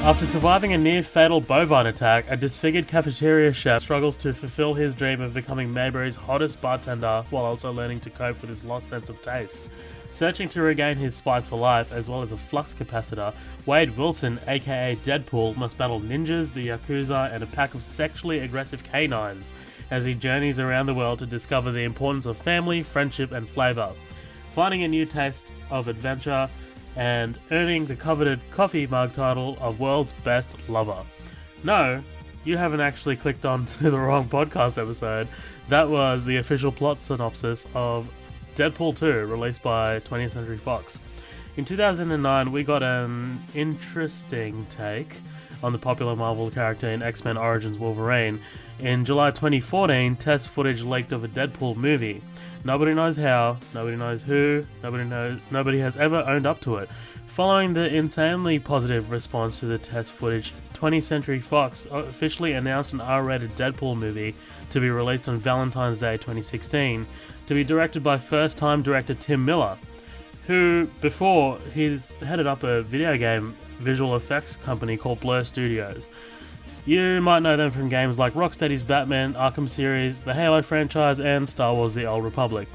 After surviving a near-fatal bovine attack, a disfigured cafeteria chef struggles to fulfill his dream of becoming Mayberry's hottest bartender while also learning to cope with his lost sense of taste. Searching to regain his spice for life, as well as a flux capacitor, Wade Wilson, aka Deadpool, must battle ninjas, the Yakuza, and a pack of sexually aggressive canines as he journeys around the world to discover the importance of family, friendship, and flavor. Finding a new taste of adventure and earning the coveted coffee mug title of World's Best Lover. No, you haven't actually clicked on to the wrong podcast episode. That was the official plot synopsis of Deadpool 2, released by 20th Century Fox. In 2009, we got an interesting take on the popular Marvel character in X-Men Origins Wolverine. In July 2014, test footage leaked of a Deadpool movie. Nobody knows how, nobody knows who, nobody has ever owned up to it. Following the insanely positive response to the test footage, 20th Century Fox officially announced an R-rated Deadpool movie to be released on Valentine's Day 2016, to be directed by first-time director Tim Miller, who, before, he's headed up a video game visual effects company called Blur Studios. You might know them from games like Rocksteady's Batman, Arkham series, the Halo franchise, and Star Wars The Old Republic.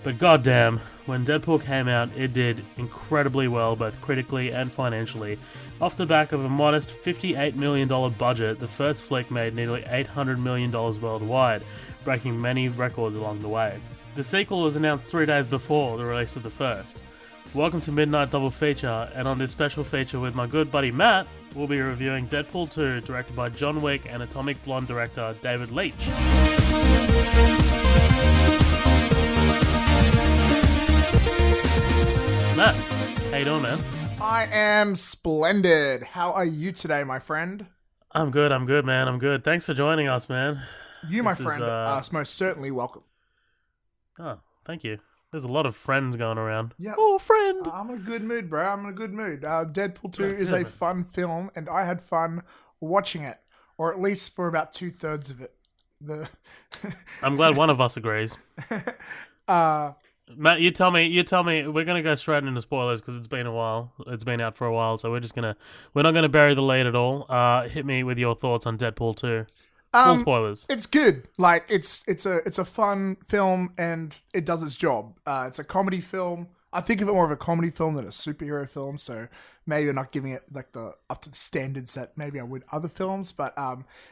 But goddamn, when Deadpool came out, it did incredibly well, both critically and financially. Off the back of a modest $58 million budget, the first flick made nearly $800 million worldwide, breaking many records along the way. The sequel was announced 3 days before the release of the first. Welcome to Midnight Double Feature, and on this special feature with my good buddy Matt, we'll be reviewing Deadpool 2, directed by John Wick and Atomic Blonde director David Leitch. Matt, how you doing, man? I am splendid. How are you today, my friend? I'm good, man. I'm good. Thanks for joining us, man. You, my friend, are most certainly welcome. Oh, thank you. There's a lot of friends going around. Yeah. Oh, friend! I'm in a good mood, bro. I'm in a good mood. Deadpool 2 is a fun film, and I had fun watching it, or at least for about 2/3 of it. I'm glad one of us agrees. Matt, you tell me. We're gonna go straight into spoilers because it's been a while. It's been out for a while, so we're not gonna bury the lead at all. Hit me with your thoughts on Deadpool 2. Full spoilers. It's good. Like it's a fun film and it does its job. It's a comedy film. I think of it more of a comedy film than a superhero film. So maybe I'm not giving it like the up to the standards that maybe I would other films. But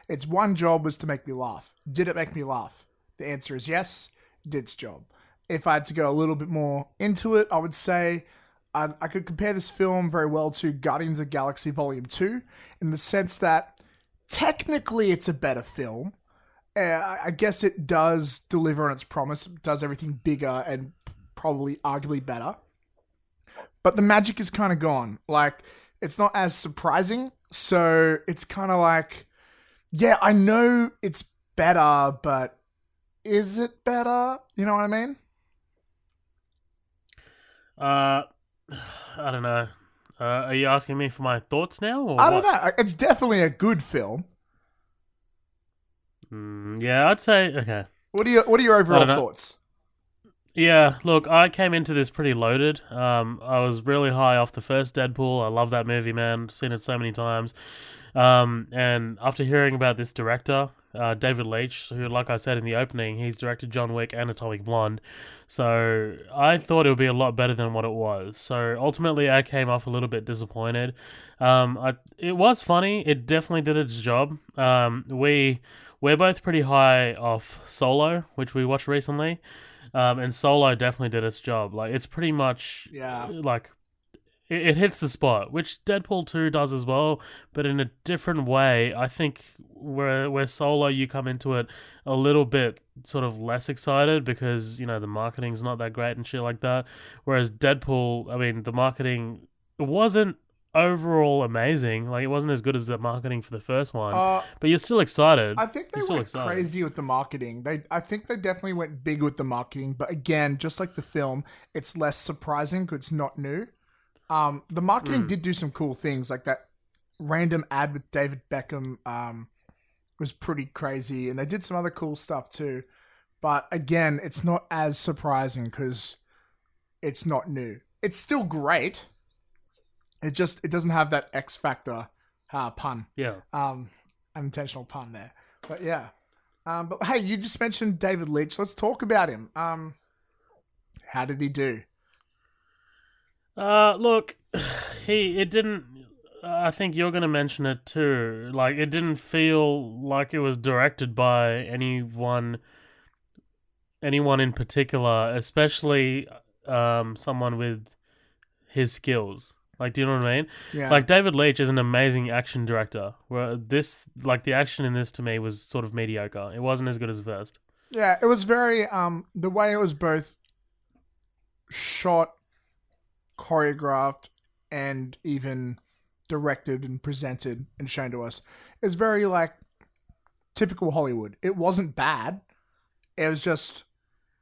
its one job was to make me laugh. Did it make me laugh? The answer is yes. It did its job. If I had to go a little bit more into it, I would say I could compare this film very well to Guardians of the Galaxy Volume 2 in the sense that technically, it's a better film. I guess it does deliver on its promise. It does everything bigger and probably arguably better. But the magic is kind of gone. Like, it's not as surprising. So it's kind of like, yeah, I know it's better, but is it better? You know what I mean? I don't know. Are you asking me for my thoughts now? Or I don't know. It's definitely a good film. Yeah, I'd say okay. What are your overall thoughts? Yeah, look, I came into this pretty loaded. I was really high off the first Deadpool. I love that movie, man. Seen it so many times. And after hearing about this director, David Leitch, who, like I said in the opening, he's directed John Wick and Atomic Blonde. So I thought it would be a lot better than what it was. So ultimately, I came off a little bit disappointed. It was funny. It definitely did its job. We're both pretty high off Solo, which we watched recently. And Solo definitely did its job. Like, it's pretty much like it hits the spot, which Deadpool 2 does as well, but in a different way. I think where Solo, you come into it a little bit sort of less excited because, you know, the marketing's not that great and shit like that. Whereas Deadpool, I mean, the marketing wasn't overall amazing. Like, it wasn't as good as the marketing for the first one, Uh, but you're still excited. I think they You're still went excited. crazy with the marketing. I think they definitely went big with the marketing. But again, just like the film, it's less surprising because it's not new. The marketing did do some cool things, like that random ad with David Beckham. Was pretty crazy, and they did some other cool stuff too. But again, it's not as surprising because it's not new. It's still great. It doesn't have that X factor pun. Yeah. Unintentional pun there. But yeah. But hey, you just mentioned David Leitch. Let's talk about him. How did he do? Look, it didn't. I think you're going to mention it too. Like, it didn't feel like it was directed by anyone in particular, especially someone with his skills. Like, do you know what I mean? Yeah. Like, David Leitch is an amazing action director. Where the action in this to me was sort of mediocre. It wasn't as good as the first. Yeah, it was very the way it was both shot, choreographed, and even directed and presented and shown to us is very like typical Hollywood. It wasn't bad. It was just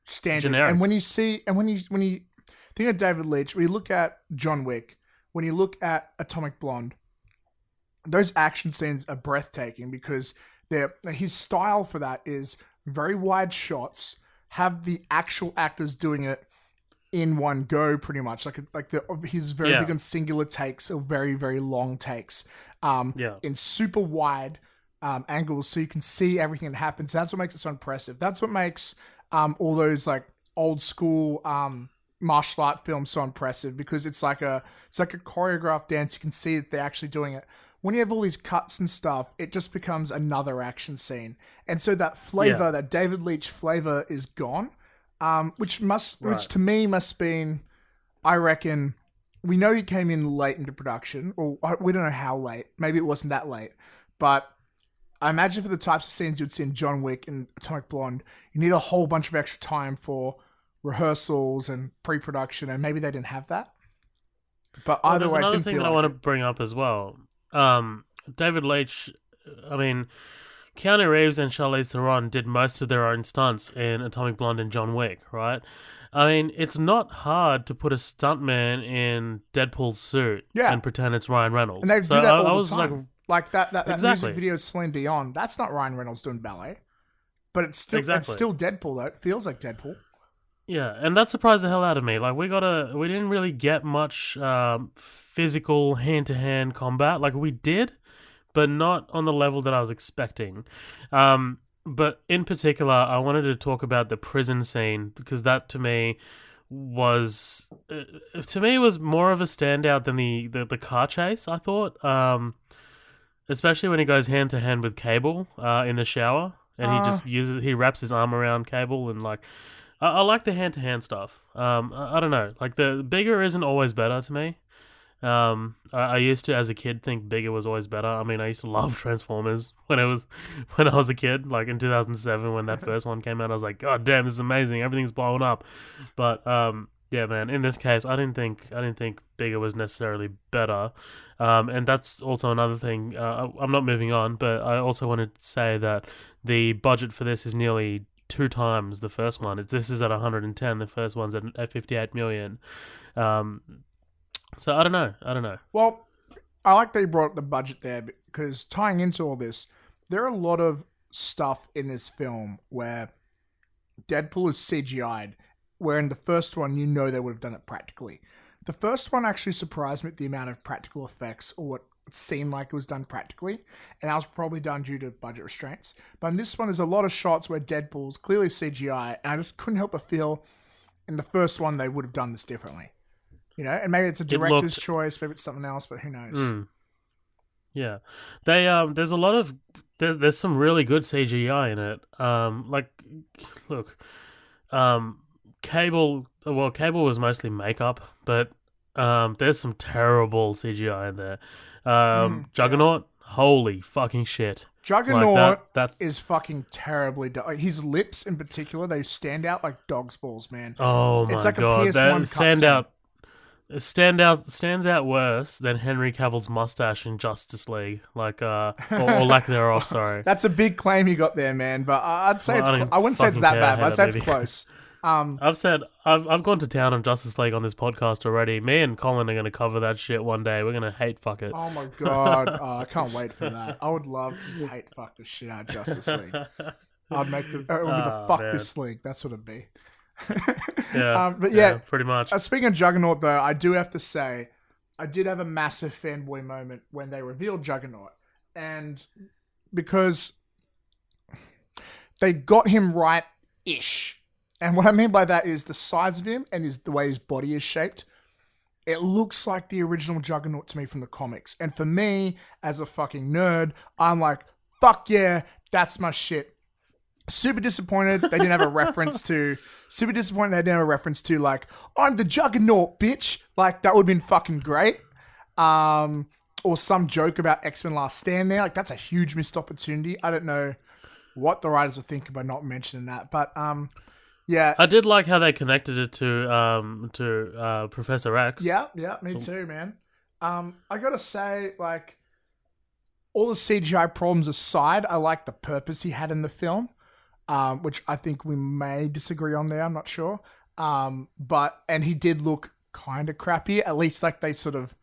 standard. Generic. And when you think of David Leitch, when you look at John Wick, when you look at Atomic Blonde, those action scenes are breathtaking because his style for that is very wide shots, have the actual actors doing it in one go, pretty much. He's very big on singular takes or very, very long takes. In super wide angles, so you can see everything that happens. That's what makes it so impressive. That's what makes all those like old school martial art films so impressive because it's like a choreographed dance. You can see that they're actually doing it. When you have all these cuts and stuff, it just becomes another action scene, and so that flavor, that David Leitch flavor, is gone. Which to me must been, I reckon, we know he came in late into production, or we don't know how late. Maybe it wasn't that late, but I imagine for the types of scenes you'd see in John Wick and Atomic Blonde, you need a whole bunch of extra time for rehearsals and pre-production, and maybe they didn't have that. But either way, there's another it didn't thing feel that I like want to bring up as well. David Leitch, I mean, Keanu Reeves and Charlize Theron did most of their own stunts in Atomic Blonde and John Wick, right? I mean, it's not hard to put a stuntman in Deadpool's suit and pretend it's Ryan Reynolds. And they do that all the like, time. Like that Exactly. music video of Celine Dion, that's not Ryan Reynolds doing ballet. But it's still Deadpool though. It feels like Deadpool. Yeah, and that surprised the hell out of me. Like, we didn't really get much physical hand-to-hand combat. Like, we did, but not on the level that I was expecting. But in particular, I wanted to talk about the prison scene because that to me was more of a standout than the car chase, I thought. Especially when he goes hand to hand with Cable in the shower, and he wraps his arm around Cable, and like I like the hand to hand stuff. I don't know, like the bigger isn't always better to me. I used to, as a kid, think bigger was always better. I mean, I used to love Transformers when I was a kid, like in 2007 when that first one came out. I was like, God damn, this is amazing! Everything's blowing up. But yeah, man, in this case, I didn't think bigger was necessarily better. And that's also another thing. I'm not moving on, but I also wanted to say that the budget for this is nearly 2 times the first one. This is at 110. The first one's at 58 million. So I don't know. Well, I like that you brought up the budget there because tying into all this, there are a lot of stuff in this film where Deadpool is CGI'd, where in the first one, you know they would have done it practically. The first one actually surprised me at the amount of practical effects, or what it seemed like it was done practically, and that was probably done due to budget restraints. But in this one, there's a lot of shots where Deadpool's clearly CGI, and I just couldn't help but feel in the first one they would have done this differently. You know, and maybe it's a director's choice, maybe it's something else, but who knows? Yeah, there's a lot of there's some really good CGI in it. Cable was mostly makeup, but there's some terrible CGI in there. Juggernaut, holy fucking shit! Juggernaut is fucking terribly done. His lips, in particular, they stand out like dog's balls, man. Oh my it's like god, a PS1 stand out. stands out worse than Henry Cavill's mustache in Justice League, or lack thereof. Sorry, That's a big claim you got there, man. But I'd say Well, I wouldn't say it's that bad. But I'd say it's maybe. close. I've gone to town on Justice League on this podcast already. Me and Colin are going to cover that shit one day. We're going to hate fuck it. Oh my god, I can't wait for that. I would love to just hate fuck the shit out of Justice League. I'd make it would be the fuck man. this league. That's what it'd be. Yeah, but yeah, pretty much. Speaking of Juggernaut, though, I do have to say, I did have a massive fanboy moment when they revealed Juggernaut, and because they got him right-ish, and what I mean by that is the size of him and the way his body is shaped. It looks like the original Juggernaut to me from the comics, and for me, as a fucking nerd, I'm like, fuck yeah, that's my shit. Super disappointed they didn't have a reference to. Super disappointed they didn't have a reference to like, I'm the Juggernaut, bitch. Like that would have been fucking great. Or some joke about X-Men Last Stand there. Like that's a huge missed opportunity. I don't know what the writers were thinking by not mentioning that, but yeah. I did like how they connected it to Professor X. Yeah, me too, man. I gotta say, like, all the CGI problems aside, I like the purpose he had in the film. Which I think we may disagree on there. I'm not sure. And he did look kind of crappy. At least like they sort of...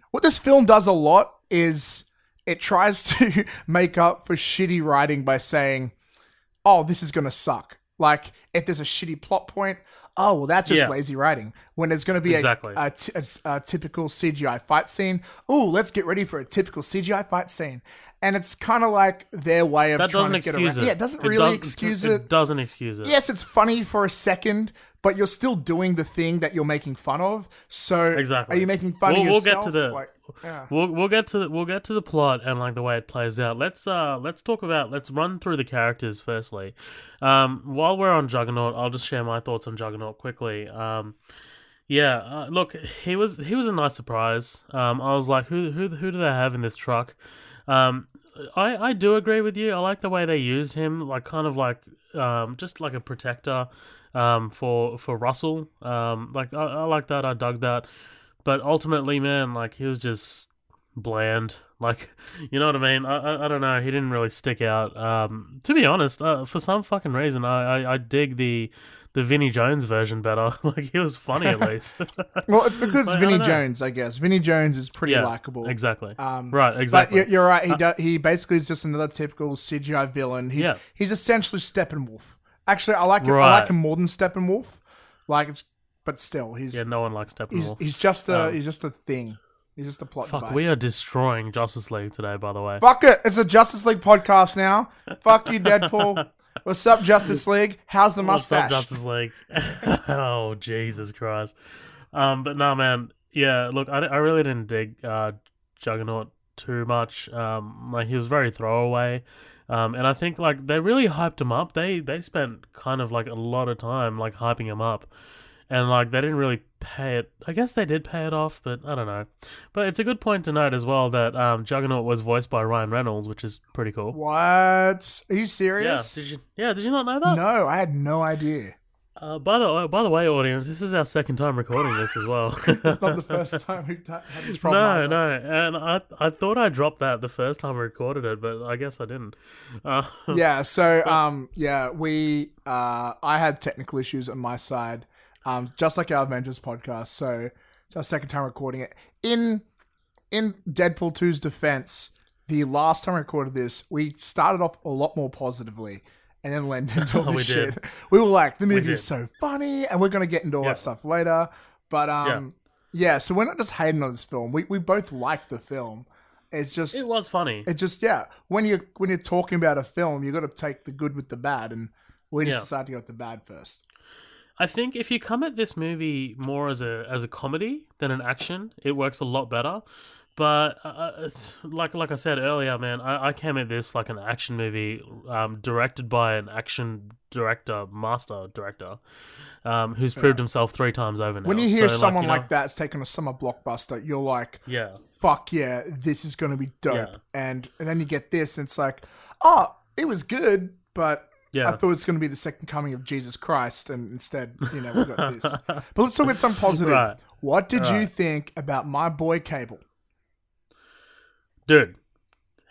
What this film does a lot is it tries to make up for shitty writing by saying, oh, this is going to suck. Like if there's a shitty plot point, oh, well, that's just lazy writing. When there's going to be a typical CGI fight scene, oh, let's get ready for a typical CGI fight scene. And it's kind of like their way of trying to get around. Yeah, it doesn't really excuse it. It doesn't excuse it. Yes, it's funny for a second, but you're still doing the thing that you're making fun of. So exactly. Are you making fun of yourself? We'll get to the plot and like the way it plays out. Let's run through the characters firstly. While we're on Juggernaut, I'll just share my thoughts on Juggernaut quickly. Look, he was a nice surprise. I was like, who do they have in this truck? I do agree with you. I like the way they used him, like kind of like just like a protector for Russell. Like I like that. I dug that. But ultimately, man, like he was just bland. Like, you know what I mean? I don't know. He didn't really stick out. To be honest, for some fucking reason, I dig the Vinnie Jones version better. Like, he was funny at least. Well, it's because it's Vinnie Jones, I guess. Vinnie Jones is pretty likable. Exactly. Right, exactly. But you're right. He basically is just another typical CGI villain. He's essentially Steppenwolf. Actually, I like him more than Steppenwolf. But still, no one likes Steppenwolf. He's just a thing. He's just a plot device. We are destroying Justice League today, by the way. Fuck it. It's a Justice League podcast now. Fuck you, Deadpool. What's up, Justice League? How's the mustache? What's up, Justice League? Oh, Jesus Christ. But no, man. Yeah, look, I really didn't dig Juggernaut too much. Like, he was very throwaway. And I think, like, they really hyped him up. They spent kind of, like, a lot of time, like, hyping him up. And, like, they didn't really pay it. I guess they did pay it off, but I don't know. But it's a good point to note as well that Juggernaut was voiced by Ryan Reynolds, which is pretty cool. What? Are you serious? Yeah, did you not know that? No, I had no idea. By the way, audience, this is our second time recording this as well. It's not the first time we've had this problem. No. And I thought I dropped that the first time I recorded it, but I guess I didn't. Yeah, so, I had technical issues on my side. Just like our Avengers podcast, so it's our second time recording it. In Deadpool 2's defense, the last time I recorded this, we started off a lot more positively and then went into all this shit. Did. We were like, the movie is so funny, and we're going to get into all that stuff later. But, so we're not just hating on this film. We both like the film. It's just... It was funny. It just, when you're talking about a film, you got to take the good with the bad, and we just decided to go with the bad first. I think if you come at this movie more as a comedy than an action, it works a lot better. But like I said earlier, man, I came at this like an action movie directed by an action master director, who's proved himself 3 times over now. When you hear someone like that's taken a summer blockbuster, you're like, fuck yeah, this is going to be dope. Yeah. And then you get this, and it's like, oh, it was good, but I Yeah. thought it was going to be the second coming of Jesus Christ, and instead, we got this. But let's talk about some positive. Right. What did you Right. think about my boy Cable? Dude,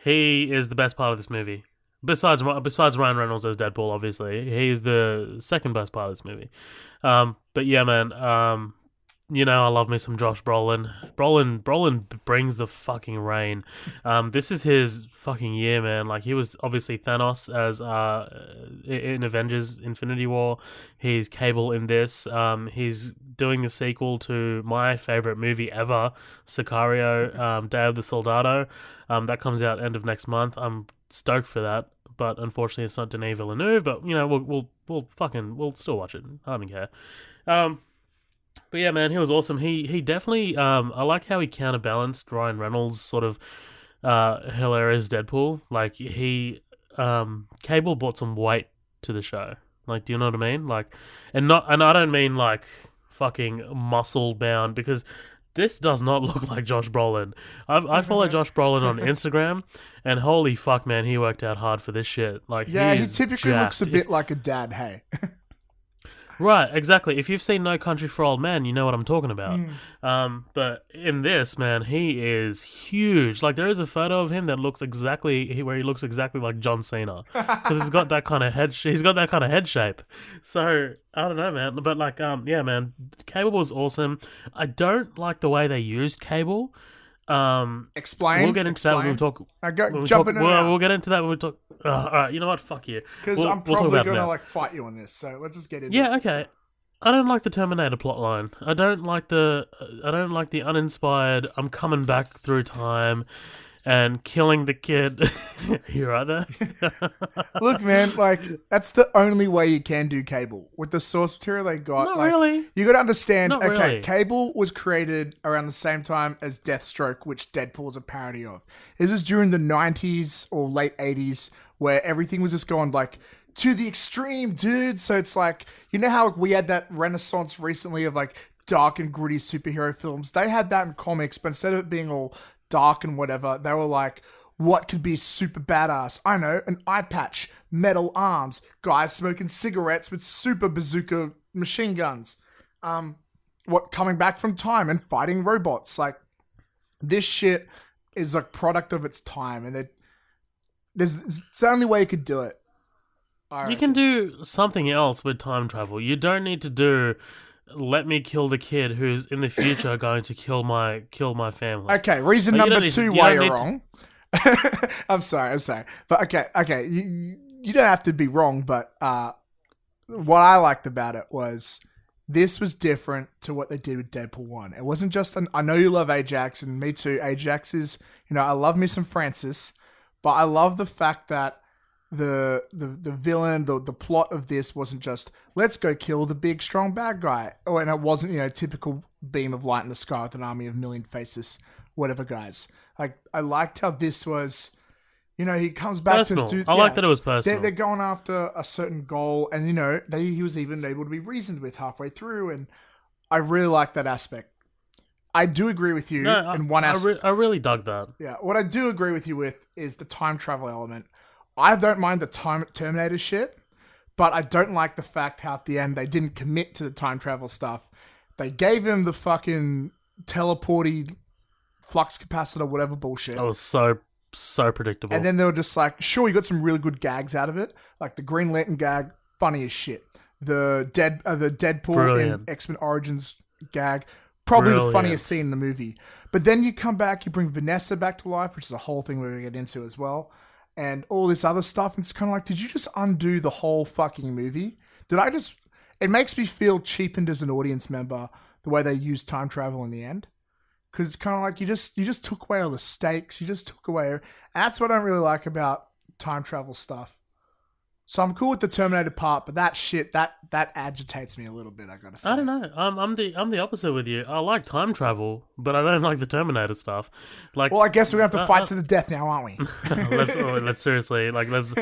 he is the best part of this movie. Besides Ryan Reynolds as Deadpool, obviously, he's the second best part of this movie. But yeah, man. I love me some Josh Brolin. Brolin brings the fucking rain. This is his fucking year, man. Like, he was obviously Thanos as in Avengers Infinity War. He's Cable in this. He's doing the sequel to my favorite movie ever, Sicario, Day of the Soldado. That comes out end of next month. I'm stoked for that, but unfortunately it's not Denis Villeneuve. But we'll still watch it. I don't care. But yeah, man, he was awesome. He definitely I like how he counterbalanced Ryan Reynolds' sort of hilarious Deadpool. Like, Cable brought some weight to the show. Like, do you know what I mean? Like, and I don't mean like fucking muscle bound, because this does not look like Josh Brolin. I follow Josh Brolin on Instagram, and holy fuck, man, he worked out hard for this shit. Like, Yeah, he is typically looks jacked. a bit like a dad, hey. Right, exactly. If you've seen No Country for Old Men, you know what I'm talking about. But in this, man, he is huge. Like, there is a photo of him that looks where he looks exactly like John Cena, because he's got that kind of head. He's got that kind of head shape. So I don't know, man. But like, yeah, man, Cable was awesome. I don't like the way they used Cable. Explain. We'll get into that when we talk. We'll get into that when we talk. All right, you know what? Fuck you. Because I'm probably going to fight you on this, so let's just get into it. Yeah, okay. I don't like the Terminator plotline. I don't like the uninspired, I'm coming back through time and killing the kid. You right there? Look, man, like, that's the only way you can do Cable. With the source material they got. Not like, really. You got to understand, Not okay, really. Cable was created around the same time as Deathstroke, which Deadpool is a parody of. This is during the 90s or late 80s, where everything was just going, like, to the extreme, dude. So it's like, you know how we had that renaissance recently of, like, dark and gritty superhero films? They had that in comics, but instead of it being all dark and whatever, they were like, what could be super badass? I know, an eye patch, metal arms, guys smoking cigarettes with super bazooka machine guns. Coming back from time and fighting robots. Like, this shit is like product of its time, and it's the only way you could do it. You can do something else with time travel. You don't need to do, let me kill the kid who's in the future going to kill my family. Okay, reason Like, number two why you're wrong. I'm sorry. But okay, you don't have to be wrong, but what I liked about it was this was different to what they did with Deadpool 1. It wasn't just I know you love Ajax, and me too. Ajax is, I love me some Francis, but I love the fact that the villain, the plot of this wasn't just, let's go kill the big strong bad guy. Oh, and it wasn't, typical beam of light in the sky with an army of million faces, whatever guys. Like, I liked how this was, he comes back personal. to do. I like that it was personal. They're going after a certain goal, and he was even able to be reasoned with halfway through, and I really like that aspect. I do agree with you in one aspect. I really dug that. Yeah, what I do agree with you with is the time travel element. I don't mind the Terminator shit, but I don't like the fact how at the end they didn't commit to the time travel stuff. They gave him the fucking teleporty flux capacitor, whatever bullshit. That was so predictable. And then they were just like, sure, you got some really good gags out of it. Like the Green Lantern gag, funny as shit. The Deadpool Brilliant. in X-Men Origins gag, probably Brilliant. the funniest scene in the movie. But then you come back, you bring Vanessa back to life, which is a whole thing we're going to get into as well. And all this other stuff. And it's kind of like, did you just undo the whole fucking movie? It makes me feel cheapened as an audience member, the way they use time travel in the end. Because it's kind of like you just took away all the stakes. You just took away. And that's what I don't really like about time travel stuff. So I'm cool with the Terminator part, but that shit that agitates me a little bit. I gotta say. I don't know. I'm the opposite with you. I like time travel, but I don't like the Terminator stuff. Like, well, I guess we're gonna have to fight to the death now, aren't we? let's seriously, like, let's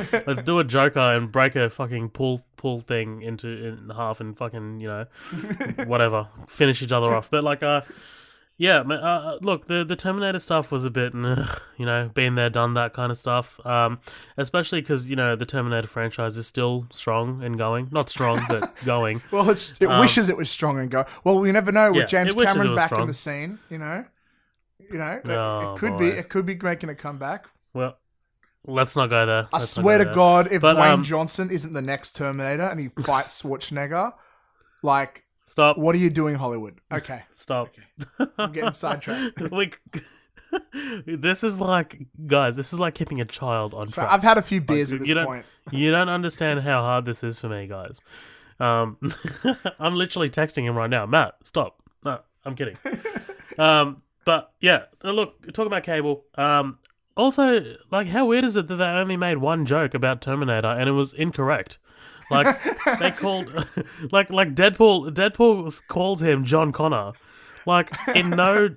do a Joker and break a fucking pull thing in half and fucking whatever, finish each other off. But like Yeah, look, the Terminator stuff was a bit, been there, done that kind of stuff. Especially because the Terminator franchise is still strong and going. Not strong, but going. Well, it wishes it was strong and go. Well, we never know with Yeah, James it wishes it Cameron was back in strong. the scene. Oh, It could be. boy. It could be making a comeback. Well, let's not go there. I Let's not swear go to there. God, if But, Dwayne Johnson isn't the next Terminator and he fights Schwarzenegger, like, Stop. what are you doing, Hollywood? Okay, Stop. I'm getting sidetracked. This is like, guys, this is like keeping a child on So track. I've had a few beers Like, at you this don't- point. You don't understand how hard this is for me, guys. I'm literally texting him right now. Matt, stop. No, I'm kidding. But yeah, look, talk about Cable. Also, like, how weird is it that they only made one joke about Terminator and it was incorrect? Like, they called, like Deadpool calls him John Connor. Like, in no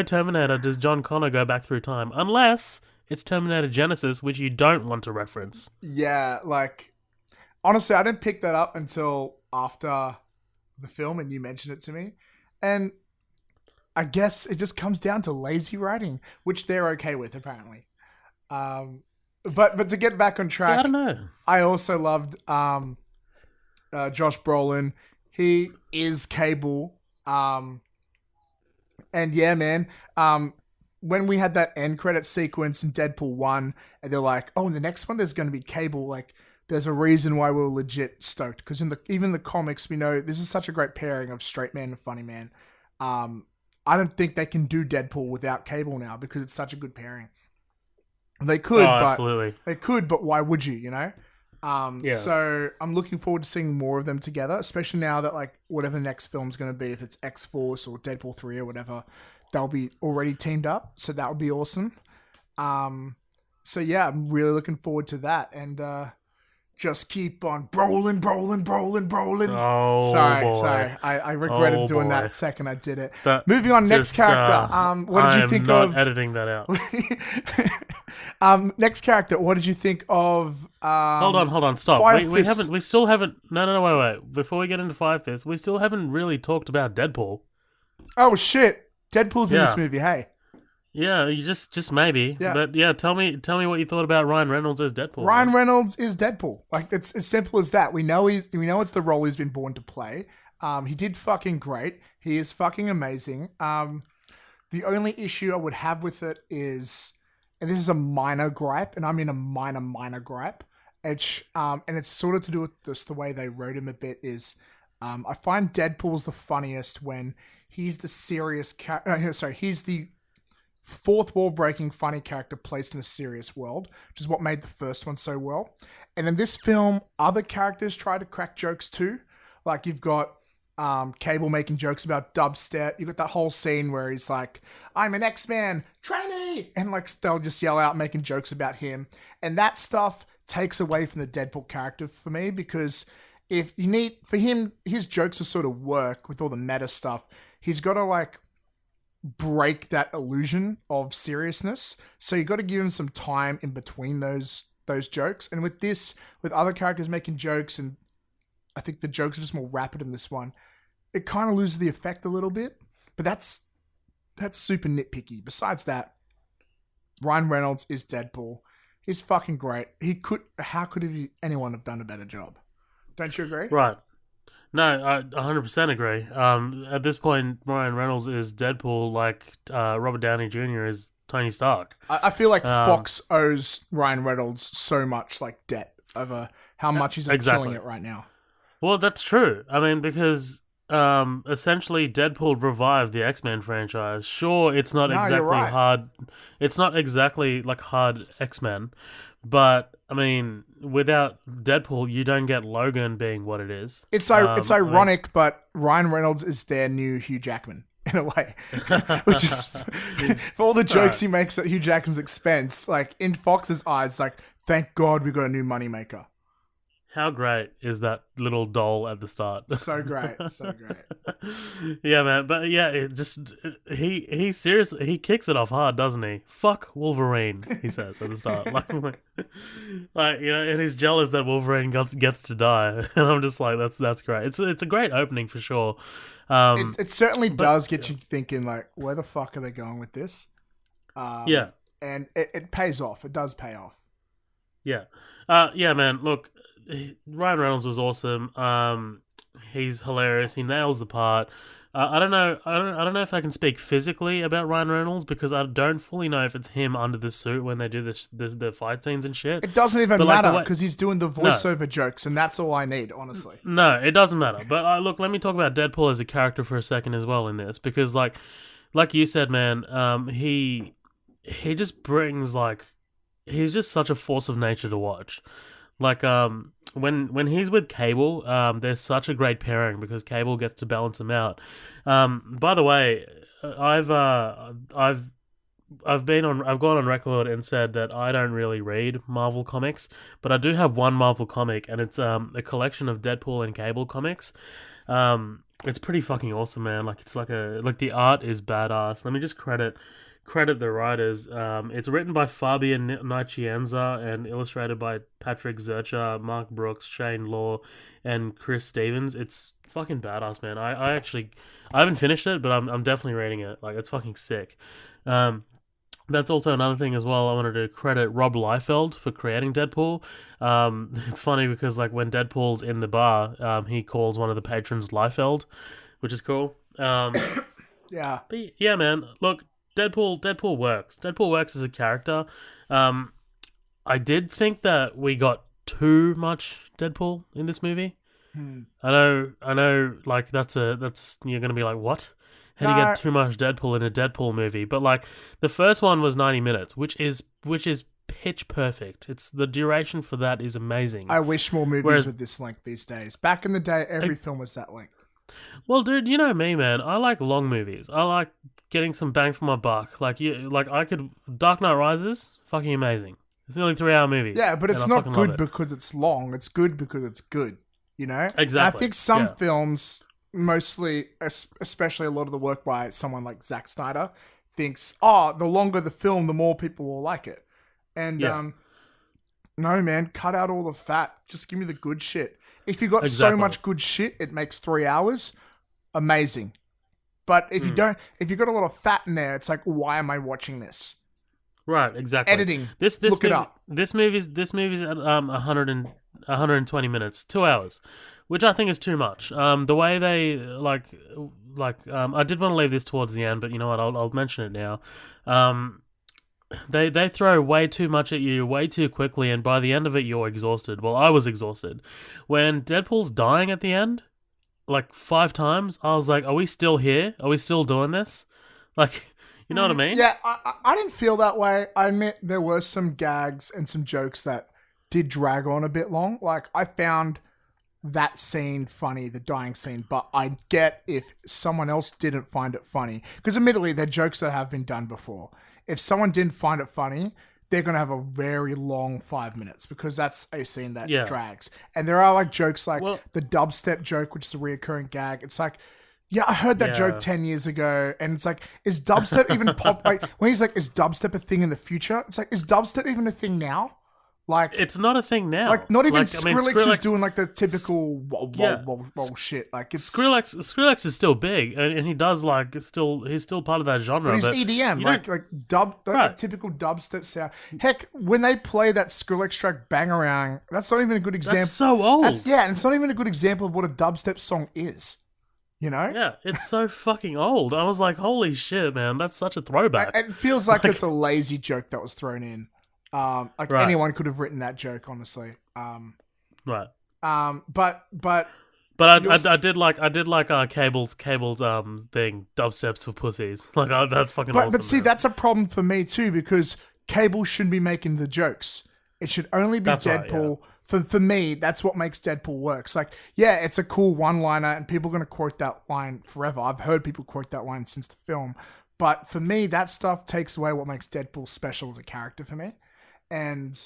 Terminator does John Connor go back through time, unless it's Terminator Genesis, which you don't want to reference. Yeah, like, honestly, I didn't pick that up until after the film and you mentioned it to me. And I guess it just comes down to lazy writing, which they're okay with, apparently. But to get back on track, Yeah, I don't know. I also loved Josh Brolin. He is Cable. And yeah, man. When we had that end credit sequence in Deadpool 1, and they're like, oh, in the next one, there's going to be Cable. Like, there's a reason why we were legit stoked. Because even the comics, we know this is such a great pairing of straight man and funny man. I don't think they can do Deadpool without Cable now because it's such a good pairing. They could, but Absolutely. they could, but why would you? Yeah. So I'm looking forward to seeing more of them together, especially now that like whatever the next film's going to be, if it's X-Force or Deadpool 3 or whatever, they'll be already teamed up. So that would be awesome. So yeah, I'm really looking forward to that, and just keep on brolin. Oh, Sorry. I regretted Oh, doing boy. that second I did it. That Moving on, next just, character. What did you think I'm of? not editing that out. Next character. What did you think of? Hold on, stop. Fire We Fist. we still haven't. No, wait. Before we get into Fire Fist, we still haven't really talked about Deadpool. Oh shit! Deadpool's in this Yeah. movie. Hey, Yeah, you just maybe. Yeah. But yeah, tell me what you thought about Ryan Reynolds as Deadpool. Ryan Reynolds is Deadpool. Like, it's as simple as that. We know it's the role he's been born to play. He did fucking great. He is fucking amazing. The only issue I would have with it is, and this is a minor gripe, and I mean a minor gripe. And it's sort of to do with just the way they wrote him a bit. Is I find Deadpool's the funniest when he's the serious he's the fourth wall breaking funny character placed in a serious world, which is what made the first one so well. And in this film, other characters try to crack jokes too. Like, you've got Cable making jokes about dubstep. You got that whole scene where he's like, "I'm an X-Man trainee," and like they'll just yell out making jokes about him. And that stuff takes away from the Deadpool character for me, because if you need for him, his jokes to sort of work with all the meta stuff, he's got to like break that illusion of seriousness. So you got to give him some time in between those jokes. And with other characters making jokes, and I think the jokes are just more rapid in this one, it kind of loses the effect a little bit. But that's super nitpicky. Besides that, Ryan Reynolds is Deadpool. He's fucking great. How could anyone have done a better job? Don't you agree? Right. No, I 100% agree. At this point, Ryan Reynolds is Deadpool like Robert Downey Jr. is Tony Stark. I feel like Fox owes Ryan Reynolds so much like debt over how much he's just Exactly. killing it right now. Well, that's true. I mean, because essentially Deadpool revived the X-Men franchise. Sure, it's not No, you're exactly right. hard. It's not exactly like hard X-Men, but I mean, without Deadpool, you don't get Logan being what it is. It's ironic, but Ryan Reynolds is their new Hugh Jackman in a way, which is for all the jokes he makes at Hugh Jackman's expense. Like, in Fox's eyes, like, thank God we got a new moneymaker. How great is that little doll at the start? So great, so great. Yeah, man. But yeah, it just he seriously he kicks it off hard, doesn't he? Fuck Wolverine, he says at the start. Like you know, and he's jealous that Wolverine gets to die, and I'm just like, that's great. It's a great opening for sure. It certainly does get you thinking, like, where the fuck are they going with this? Yeah, And it pays off. It does pay off. yeah, yeah, man. Look, Ryan Reynolds was awesome. He's hilarious. He nails the part. I don't know. I don't know if I can speak physically about Ryan Reynolds because I don't fully know if it's him under the suit when they do the fight scenes and shit. It doesn't even But, matter because he's doing the voiceover jokes, and that's all I need, honestly. No, it doesn't matter. But look, let me talk about Deadpool as a character for a second as well in this because, like you said, man, he just brings he's just such a force of nature to watch. Like when he's with Cable, there's such a great pairing because Cable gets to balance him out. By the way, I've gone on record and said that I don't really read Marvel comics, but I do have one Marvel comic, and it's a collection of Deadpool and Cable comics. It's pretty fucking awesome, man. Like it's like the art is badass. Let me just credit the writers. It's written by Fabian Nicienza and illustrated by Patrick Zercher, Mark Brooks, Shane Law, and Chris Stevens. It's fucking badass, man. I haven't finished it, but I'm definitely reading it. Like it's fucking sick. That's also another thing as well. I wanted to credit Rob Liefeld for creating Deadpool. It's funny because like when Deadpool's in the bar, he calls one of the patrons Liefeld, which is cool. Yeah. But yeah, man. Look, Deadpool works. Deadpool works as a character. I did think that we got too much Deadpool in this movie. I know. Like that's you're gonna be like, what? How do you get too much Deadpool in a Deadpool movie? But like the first one was 90 minutes, which is pitch perfect. It's the duration for that is amazing. I wish more movies with this length these days. Back in the day, every film was that length. Well, dude, you know me, man. I like long movies. I like getting some bang for my buck. Dark Knight Rises, fucking amazing. It's nearly 3-hour movie. Yeah, but it's not good because it's long. It's good because it's good. You know? Exactly. And I think some films, mostly, especially a lot of the work by someone like Zack Snyder, thinks, the longer the film, the more people will like it. And no, man, cut out all the fat. Just give me the good shit. If you got so much good shit, it makes 3 hours. Amazing. But if you don't, if you got a lot of fat in there, it's like, why am I watching this? Right, exactly. Editing. Look it up. This movie's at 120 minutes, 2 hours, which I think is too much. The way they I did want to leave this towards the end, but you know what? I'll mention it now. They throw way too much at you way too quickly, and by the end of it, you're exhausted. Well, I was exhausted. When Deadpool's dying at the end, like 5 times, I was like, are we still here? Are we still doing this? Like, you know what I mean? Yeah, I didn't feel that way. I admit there were some gags and some jokes that did drag on a bit long. Like, I found that scene funny, the dying scene, but I get if someone else didn't find it funny. Because admittedly, they're jokes that have been done before. If someone didn't find it funny, they're going to have a very long 5 minutes because that's a scene that drags. And there are like jokes like the dubstep joke, which is a reoccurring gag. It's like, yeah, I heard that joke 10 years ago. And it's like, is dubstep even pop? Like, when he's like, is dubstep a thing in the future? It's like, is dubstep even a thing now? Like, it's not a thing now. Like, not even Skrillex is doing like the typical whoa shit. Like, it's Skrillex is still big, and he does like he's still part of that genre. But he's EDM, like typical dubstep sound. Heck, when they play that Skrillex track "Bangarang," that's not even a good example. That's so old. And it's not even a good example of what a dubstep song is. You know? Yeah, it's so fucking old. I was like, holy shit, man, that's such a throwback. It feels like it's a lazy joke that was thrown in. Anyone could have written that joke, honestly. Right. But I did like Cable's thing, dubsteps for pussies. Like that's fucking awesome. But see, that's a problem for me too because Cable shouldn't be making the jokes. It should only be Deadpool. Right, For me, that's what makes Deadpool works. Like, yeah, it's a cool one-liner, and people are gonna quote that line forever. I've heard people quote that line since the film. But for me, that stuff takes away what makes Deadpool special as a character for me. And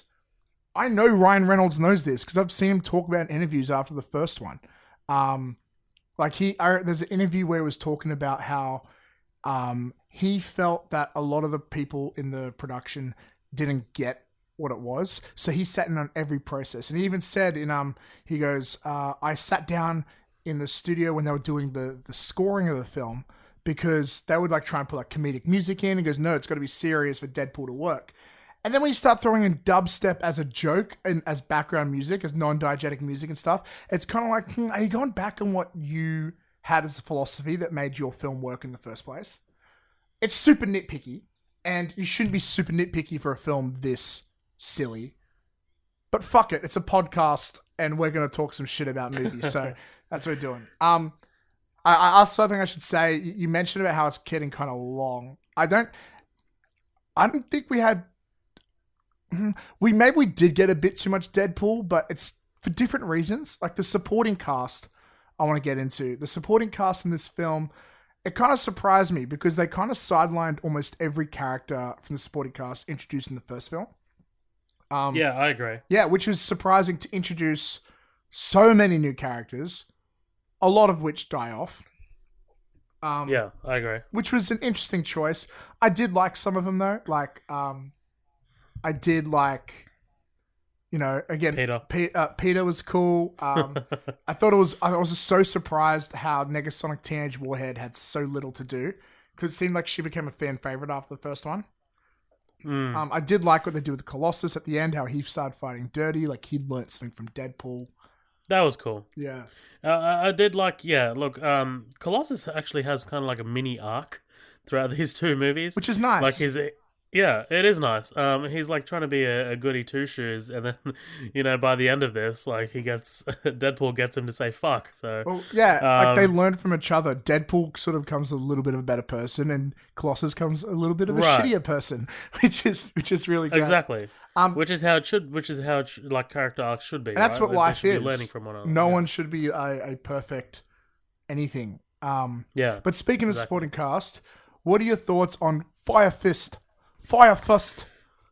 I know Ryan Reynolds knows this because I've seen him talk about in interviews after the first one. There's an interview where he was talking about how he felt that a lot of the people in the production didn't get what it was, so he sat in on every process. And he even said he goes, I sat down in the studio when they were doing the scoring of the film because they would like try and put like comedic music in. He goes, no, it's got to be serious for Deadpool to work. And then when you start throwing in dubstep as a joke and as background music, as non-diegetic music and stuff, it's kind of like, are you going back on what you had as a philosophy that made your film work in the first place? It's super nitpicky, and you shouldn't be super nitpicky for a film this silly. But fuck it, it's a podcast, and we're going to talk some shit about movies, so that's what we're doing. I also think I should say, you mentioned about how it's getting kind of long. I don't think we had... We did get a bit too much Deadpool, but it's for different reasons. Like the supporting cast, I want to get into. The supporting cast in this film, it kind of surprised me because they kind of sidelined almost every character from the supporting cast introduced in the first film. Yeah, I agree. Yeah, which was surprising to introduce so many new characters, a lot of which die off. Yeah, I agree. Which was an interesting choice. I did like some of them though. Like, I did like, again, Peter was cool. I was just so surprised how Negasonic Teenage Warhead had so little to do because it seemed like she became a fan favorite after the first one. I did like what they did with Colossus at the end, how he started fighting dirty, like he'd learnt something from Deadpool. That was cool. Yeah. I did like, Colossus actually has kind of like a mini arc throughout these two movies. Which is nice. Like yeah, it is nice. He's like trying to be a goody two shoes, and then by the end of this, like Deadpool gets him to say fuck. So like they learned from each other. Deadpool sort of becomes a little bit of a better person, and Colossus comes a little bit of a shittier person, which is really great. Exactly. Which is how it should. Like character arcs should be. And that's what life is. Learning from one another. No one should be a perfect anything. But speaking of supporting cast, what are your thoughts on Fire Fist? Fire Fust.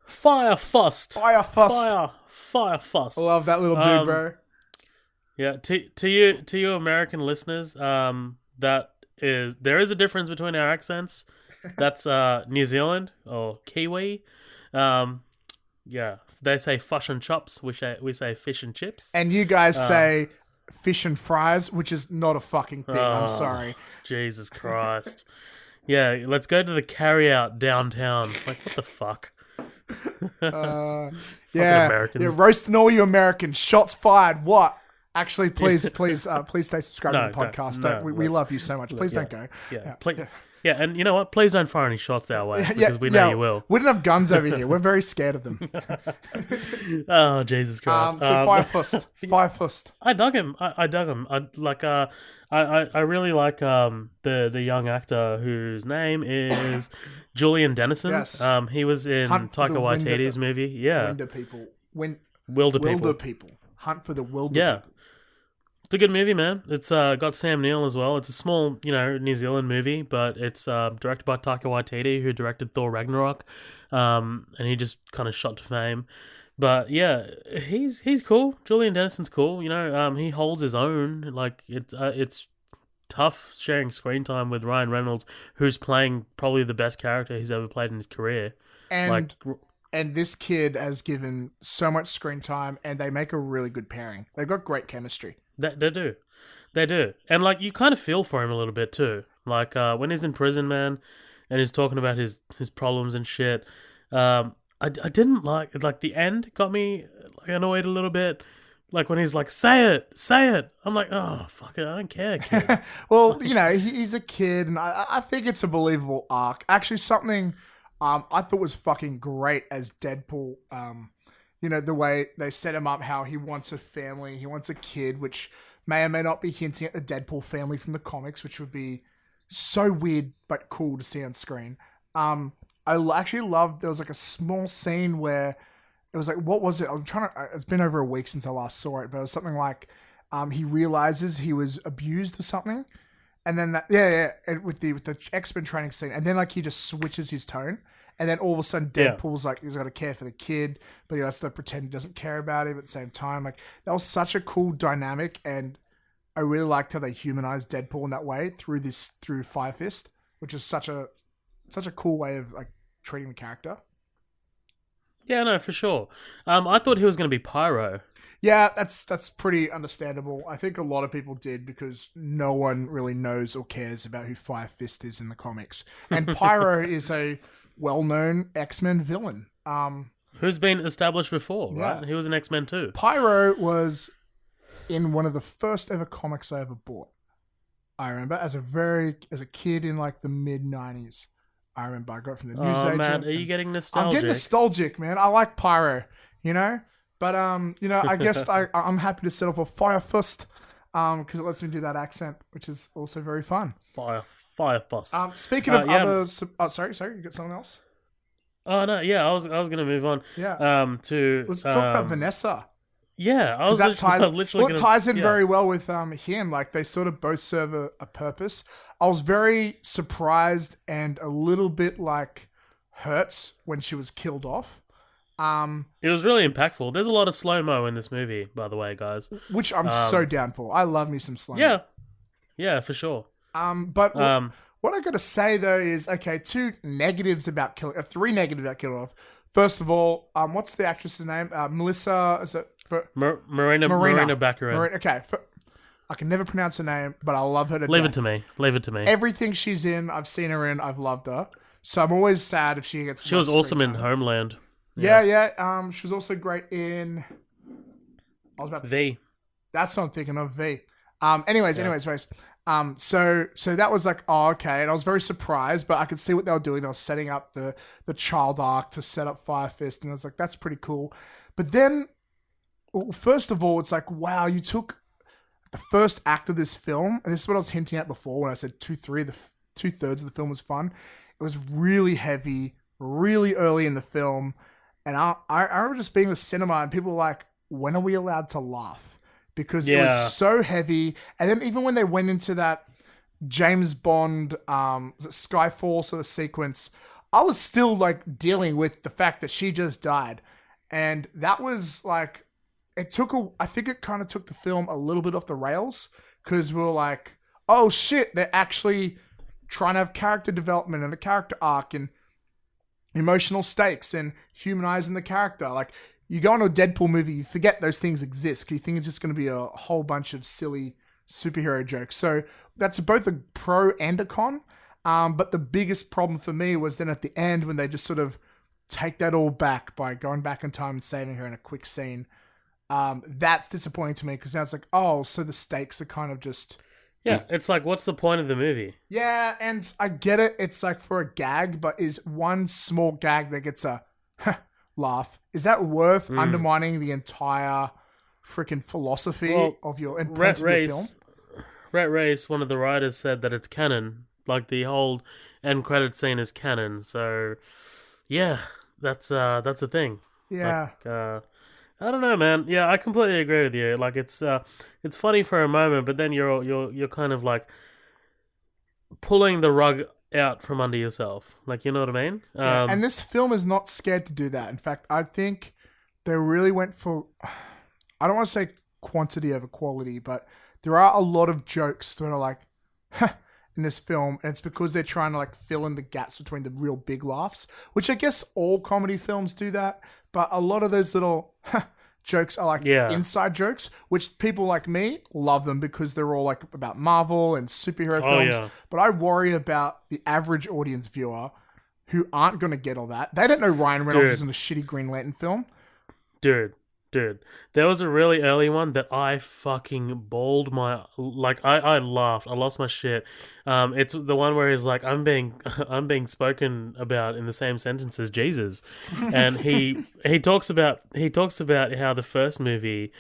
Fire Fust. Fire Fust. Fire Fust. I love that little dude, bro. Yeah, to you American listeners, there is a difference between our accents. That's New Zealand or Kiwi. They say fush and chops. We say fish and chips. And you guys say fish and fries, which is not a fucking thing. I'm sorry. Jesus Christ. Yeah, let's go to the carryout downtown. Like, what the fuck? Americans. Yeah, roasting all you Americans. Shots fired. What? Actually, please stay subscribed to the podcast. We love you so much. Please don't go. Yeah, and you know what? Please don't fire any shots our way because we know you will. We don't have guns over here. We're very scared of them. Oh, Jesus Christ! Fire Fist. I dug him. I dug him. I really like the young actor whose name is Julian Dennison. Yes. He was in Taika Waititi's movie. Yeah. Wilder People. Hunt for the Wilder People. It's a good movie, man. It's got Sam Neill as well. It's a small, New Zealand movie, but it's directed by Taika Waititi, who directed Thor Ragnarok, and he just kind of shot to fame. But yeah, he's cool. Julian Dennison's cool. He holds his own. Like it's tough sharing screen time with Ryan Reynolds, who's playing probably the best character he's ever played in his career. And this kid has given so much screen time, and they make a really good pairing. They've got great chemistry. They do. And like you kind of feel for him a little bit too. Like when he's in prison, man, and he's talking about his problems and shit. I didn't like the end got me annoyed a little bit. Like when he's like, say it. I'm like, oh, fuck it, I don't care, kid. Well, he's a kid, and I think it's a believable arc. Actually, something I thought was fucking great as Deadpool. The way they set him up, how he wants a family, he wants a kid, which may or may not be hinting at the Deadpool family from the comics, which would be so weird but cool to see on screen. I actually loved, there was like a small scene where it was like, what was it? It's been over a week since I last saw it, but it was something like he realizes he was abused or something, And then and with the X-Men training scene, and then like he just switches his tone, and then all of a sudden Deadpool's like he's got to care for the kid, but he has to pretend he doesn't care about him at the same time. Like that was such a cool dynamic, and I really liked how they humanized Deadpool in that way through Fire Fist, which is such a cool way of like treating the character. Yeah, no, for sure. I thought he was going to be Pyro. Yeah, that's pretty understandable. I think a lot of people did because no one really knows or cares about who Fire Fist is in the comics. And Pyro is a well-known X-Men villain. Who's been established before, right? Yeah. He was an X-Men too. Pyro was in one of the first ever comics I ever bought. I remember as a kid in like the mid-90s. I remember I got it from the newsagent. Oh, man, are you getting nostalgic? I'm getting nostalgic, man. I like Pyro, you know? But, I guess I'm happy to settle for Fire Fist because it lets me do that accent, which is also very fun. Fire Fist. Speaking of others... sorry, you got something else? Oh, no, yeah, I was going to move on. Yeah. Let's talk about Vanessa. Yeah, I was literally it ties in very well with him. Like, they sort of both serve a purpose. I was very surprised and a little bit, like, hurt when she was killed off. It was really impactful. There's a lot of slow-mo in this movie, by the way, guys. Which I'm so down for. I love me some slow-mo. Yeah, for sure. But what I got to say though is, okay, three negatives about killing off. First of all, what's the actress's name? Melissa, is it? Marina Baccarin. Okay. I can never pronounce her name, but I love her to Leave death. Leave it to me. Everything she's in, I've seen her in, I've loved her. So I'm always sad if she gets... She was awesome in Homeland. Yeah. She was also great in... I was about to V. That's what I'm thinking of, V. Anyways. So that was like, oh, okay. And I was very surprised, but I could see what they were doing. They were setting up the child arc to set up Fire Fist. And I was like, that's pretty cool. But then, first of all, it's like, wow, you took the first act of this film. And this is what I was hinting at before when I said 2/3 of the film was fun. It was really heavy, really early in the film. And I remember just being in the cinema and people were like, when are we allowed to laugh? Because it was so heavy. And then even when they went into that James Bond Skyfall sort of sequence, I was still like dealing with the fact that she just died. And that was like, I think it kind of took the film a little bit off the rails because we were like, oh shit, they're actually trying to have character development and a character arc and emotional stakes and humanizing the character. Like, you go into a Deadpool movie, you forget those things exist because you think it's just going to be a whole bunch of silly superhero jokes. So that's both a pro and a con. But the biggest problem for me was then at the end when they just sort of take that all back by going back in time and saving her in a quick scene. That's disappointing to me because now it's like, oh, so the stakes are kind of just... Yeah, it's like, what's the point of the movie? Yeah, and I get it. It's like for a gag, but is one small gag that gets a laugh, is that worth undermining the entire freaking philosophy of your film? Rat Race, one of the writers, said that it's canon. Like, the whole end credit scene is canon. So, yeah, that's a thing. Yeah. Like, I don't know, man. Yeah, I completely agree with you. Like, it's funny for a moment, but then you're kind of like pulling the rug out from under yourself. Like, you know what I mean? Yeah, and this film is not scared to do that. In fact, I think they really went for, I don't want to say quantity over quality, but there are a lot of jokes that are like, in this film, and it's because they're trying to like fill in the gaps between the real big laughs, which I guess all comedy films do that, but a lot of those little jokes are like inside jokes, which people like me love them because they're all like about Marvel and superhero films. Yeah. But I worry about the average audience viewer who aren't going to get all that. They don't know Ryan Reynolds is in a shitty Green Lantern film. Dude, there was a really early one that I fucking bawled my... Like, I laughed. I lost my shit. It's the one where he's like, I'm being spoken about in the same sentence as Jesus. And he talks about how the first movie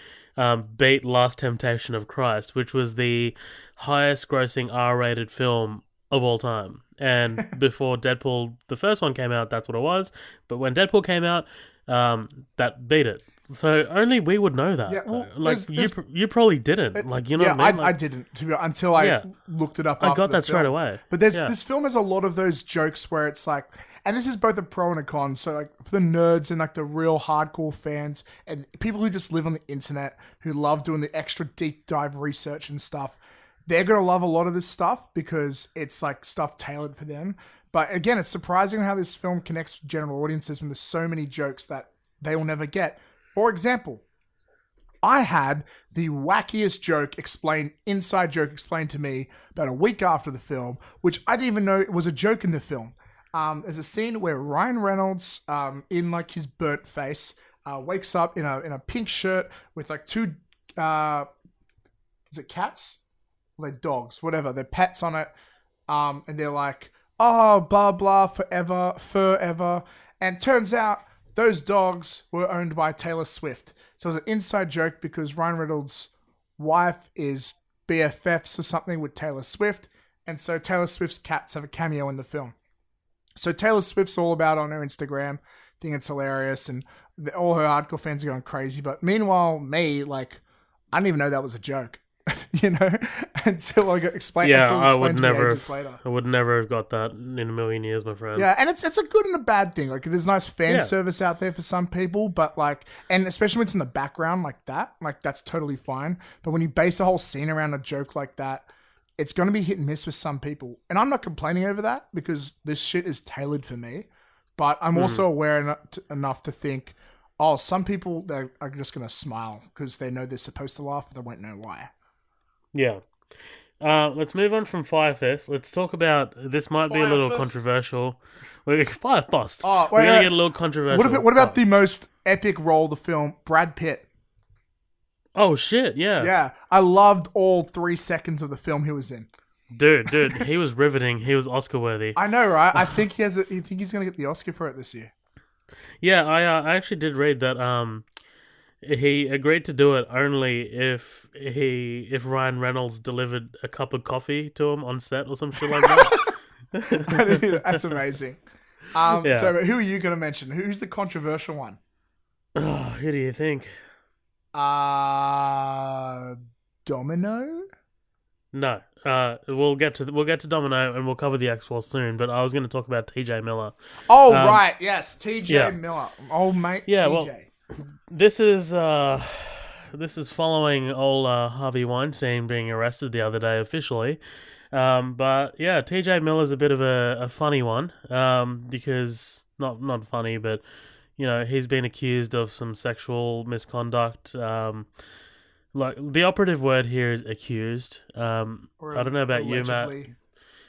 beat Last Temptation of Christ, which was the highest grossing R-rated film of all time. And before Deadpool, the first one came out, that's what it was. But when Deadpool came out, that beat it So only we would know that. Yeah, well, like you probably didn't. Like you know what I mean? I didn't until I looked it up. I after got the that film. straight away. But this film has a lot of those jokes where it's like, and this is both a pro and a con. So like for the nerds and like the real hardcore fans and people who just live on the internet who love doing the extra deep dive research and stuff, they're gonna love a lot of this stuff because it's like stuff tailored for them. But again, it's surprising how this film connects with general audiences when there's so many jokes that they will never get. For example, I had the wackiest inside joke explained to me about a week after the film, which I didn't even know it was a joke in the film. There's a scene where Ryan Reynolds, in like his burnt face, wakes up in a pink shirt with like two, is it cats? They're dogs, whatever. They're pets on it. And they're like, oh, blah, blah, forever. And turns out those dogs were owned by Taylor Swift. So it was an inside joke because Ryan Reynolds' wife is BFFs or something with Taylor Swift. And so Taylor Swift's cats have a cameo in the film. So Taylor Swift's all about on her Instagram. I think it's hilarious. And all her hardcore fans are going crazy. But meanwhile, me, like, I didn't even know that was a joke. You know, until I got explained. Yeah, until it was I explained would to me never. ages later. I would never have got that in a million years, my friend. Yeah, and it's a good and a bad thing. Like, there's nice fan service out there for some people, but like, and especially when it's in the background like that, like that's totally fine. But when you base a whole scene around a joke like that, it's going to be hit and miss with some people. And I'm not complaining over that because this shit is tailored for me. But I'm also aware enough to think, oh, some people they are just going to smile because they know they're supposed to laugh, but they won't know why. Yeah. Let's move on from Firefest. Let's talk about this. Might be a little controversial. Firefest. Oh, we're gonna get a little controversial. What about the most epic role of the film, Brad Pitt? Oh shit! Yeah. Yeah, I loved all 3 seconds of the film he was in. Dude, he was riveting. He was Oscar worthy. I know, right? I think he's gonna get the Oscar for it this year. Yeah, I actually did read that. He agreed to do it only if Ryan Reynolds delivered a cup of coffee to him on set or some shit like that. That's amazing. So who are you going to mention? Who's the controversial one? Who do you think? Domino? No. We'll get to Domino and we'll cover the X-Force soon. But I was going to talk about T.J. Miller. Oh right, yes, T.J. Miller, old mate. Yeah, TJ. well, this is following old Harvey Weinstein being arrested the other day officially. But yeah, TJ Miller's a bit of a funny one. Because not funny, but you know, he's been accused of some sexual misconduct. Like the operative word here is accused. I don't know about you, Matt.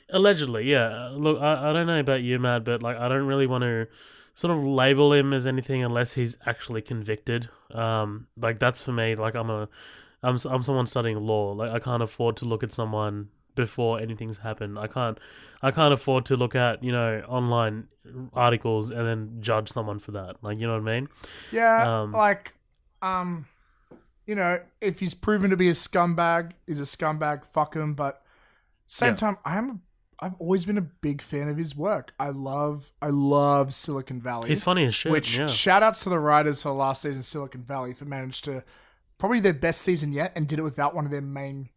Allegedly, yeah. Look, I don't know about you, Matt, but like I don't really want to sort of label him as anything unless he's actually convicted. Like that's for me. Like I'm someone studying law. Like I can't afford to look at someone before anything's happened. I can't afford to look at, you know, online articles and then judge someone for that. Like, you know what I mean? Yeah. You know, if he's proven to be a scumbag, he's a scumbag. Fuck him. But same time, I've always been a big fan of his work. I love Silicon Valley. He's funny as shit. Which shout outs to the writers for last season, Silicon Valley, for managed to probably their best season yet, and did it without one of their main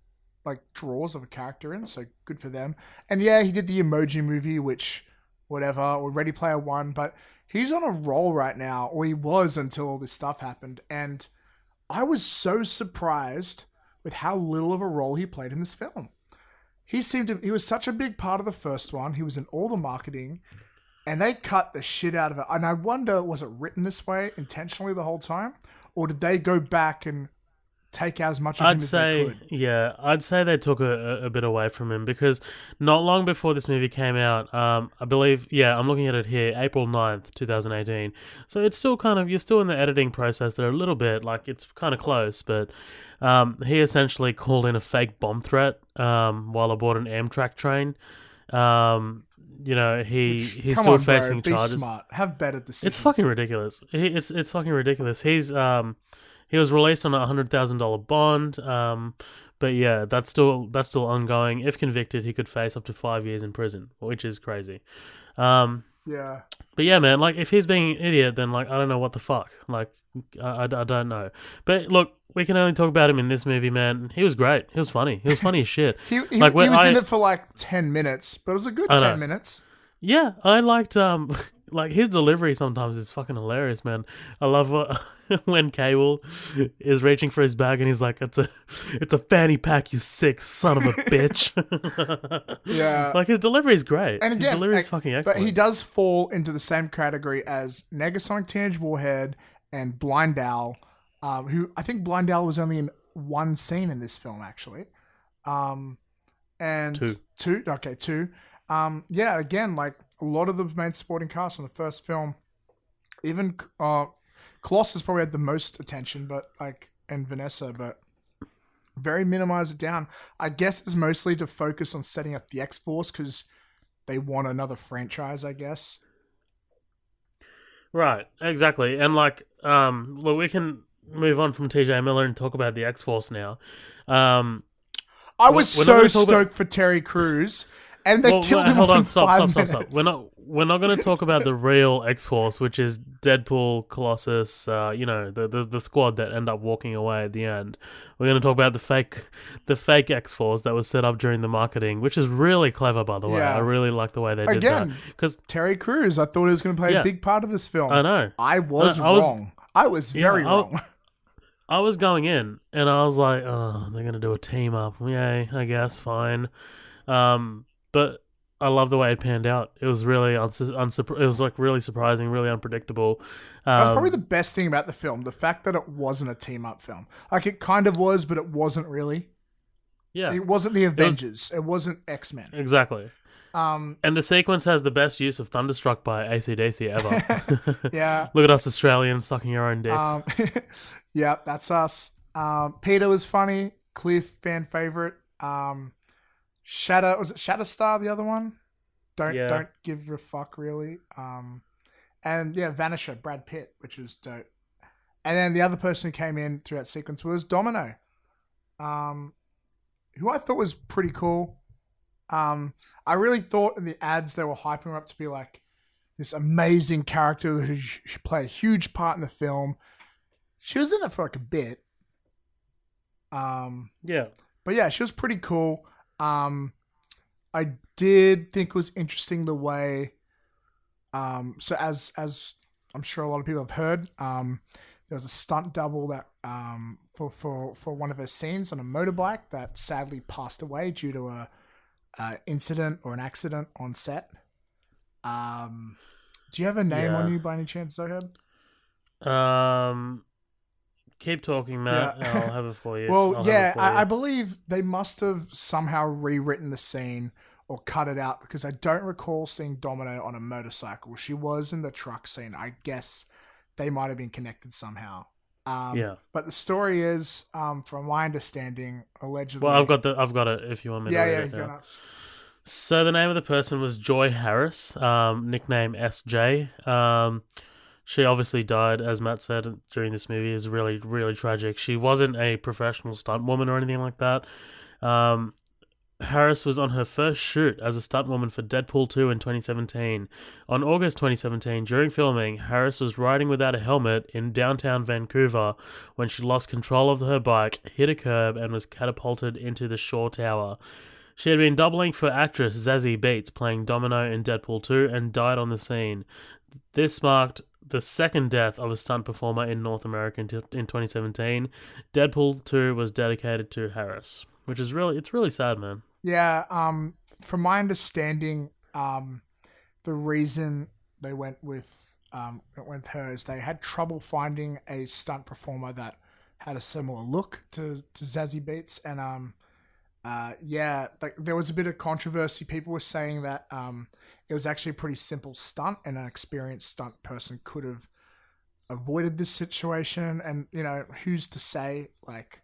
like draws of a character in. So good for them. And yeah, he did the Emoji Movie, which whatever, or Ready Player One, but he's on a roll right now, or he was until all this stuff happened. And I was so surprised with how little of a role he played in this film. He was such a big part of the first one. He was in all the marketing, and they cut the shit out of it. And I wonder, was it written this way intentionally the whole time? Or did they go back and take out as much of him as they could? Yeah, I'd say they took a bit away from him because not long before this movie came out, I believe, I'm looking at it here, April 9th, 2018. So it's still you're still in the editing process there a little bit, like it's kind of close, but he essentially called in a fake bomb threat while aboard an Amtrak train. You know, he's still facing charges. Be smart. Have better decisions. It's fucking ridiculous. It's fucking ridiculous. He was released on a $100,000 bond, but yeah, that's still ongoing. If convicted, he could face up to 5 years in prison, which is crazy. Yeah. But yeah, man, like if he's being an idiot, then like I don't know what the fuck. Like I don't know. But look, we can only talk about him in this movie, man. He was great. He was funny. He was funny as shit. Like He when was in it for like 10 minutes, but it was a good I 10 know. minutes. Yeah, I liked like his delivery sometimes is fucking hilarious, man. I love what when Cable is reaching for his bag and he's like, it's a fanny pack, you sick son of a bitch. Yeah. Like his delivery is great. And His again, delivery is fucking but excellent. he does fall into the same category as Negasonic Teenage Warhead and Blind Owl, who I think Blind Owl was only in one scene in this film, actually. Um, and Two. two, okay, two. Yeah, again, like a lot of the main supporting cast from the first film, even Colossus probably had the most attention, but like, and Vanessa, but very minimized it down. I guess it's mostly to focus on setting up the X Force because they want another franchise, I guess. Right, exactly. And like, well, we can move on from TJ Miller and talk about the X Force now. Um, I was we're not so going to talk about. stoked for Terry Crews, and they Well, killed him hold off on, in stop, 5 minutes. We're not going to talk about the real X Force, which is Deadpool, Colossus. You know, the squad that end up walking away at the end. We're going to talk about the fake X Force that was set up during the marketing, which is really clever, by the way. Yeah. I really like the way they did that Again, because Terry Crews, I thought he was going to play Yeah. a big part of this film. I know I was I was wrong. I was very wrong. I was going in and I was like, oh, they're going to do a team up. Yay, I guess, fine. But I love the way it panned out. It was really it was like really surprising, really unpredictable. That's probably the best thing about the film, the fact that it wasn't a team-up film. Like, it kind of was, but it wasn't really. Yeah, It wasn't the Avengers. It wasn't X-Men. exactly. Um, And the sequence has the best use of Thunderstruck by AC/DC ever. yeah. Look at us Australians sucking our own dicks. Yeah, that's us. Peter was funny. Clear fan favorite. Was it Shatterstar, the other one? Don't give a fuck, really. And yeah, Vanisher, Brad Pitt, which was dope. And then the other person who came in through that sequence was Domino, who I thought was pretty cool. I really thought in the ads they were hyping her up to be like this amazing character who should play a huge part in the film. She was in it for like a bit. Yeah. But yeah, she was pretty cool. I did think it was interesting the way. So as I'm sure a lot of people have heard, there was a stunt double that for one of her scenes on a motorbike that sadly passed away due to a incident or an accident on set. Do you have a name on you by any chance, Zoheb? Keep talking, Matt. Yeah. I'll have it for you. Well, yeah, I believe they must have somehow rewritten the scene or cut it out because I don't recall seeing Domino on a motorcycle. She was in the truck scene. I guess they might have been connected somehow. Yeah. But the story is, from my understanding, allegedly. Well, I've got it. If you want me to read it go now. nuts. So the name of the person was Joy Harris, nickname SJ. She obviously died, as Matt said, during this movie. Is really, really tragic. She wasn't a professional stunt woman or anything like that. Harris was on her first shoot as a stuntwoman for Deadpool 2 in 2017. On August 2017, during filming, Harris was riding without a helmet in downtown Vancouver when she lost control of her bike, hit a curb, and was catapulted into the Shaw Tower. She had been doubling for actress Zazie Beetz playing Domino in Deadpool 2 and died on the scene. This marked the second death of a stunt performer in North America in 2017. Deadpool 2 was dedicated to Harris, which is really sad, man. Yeah, from my understanding, the reason they went with her is they had trouble finding a stunt performer that had a similar look to Zazie Beetz, and yeah, like there was a bit of controversy. People were saying that it was actually a pretty simple stunt, and an experienced stunt person could have avoided this situation. And you know, who's to say? Like,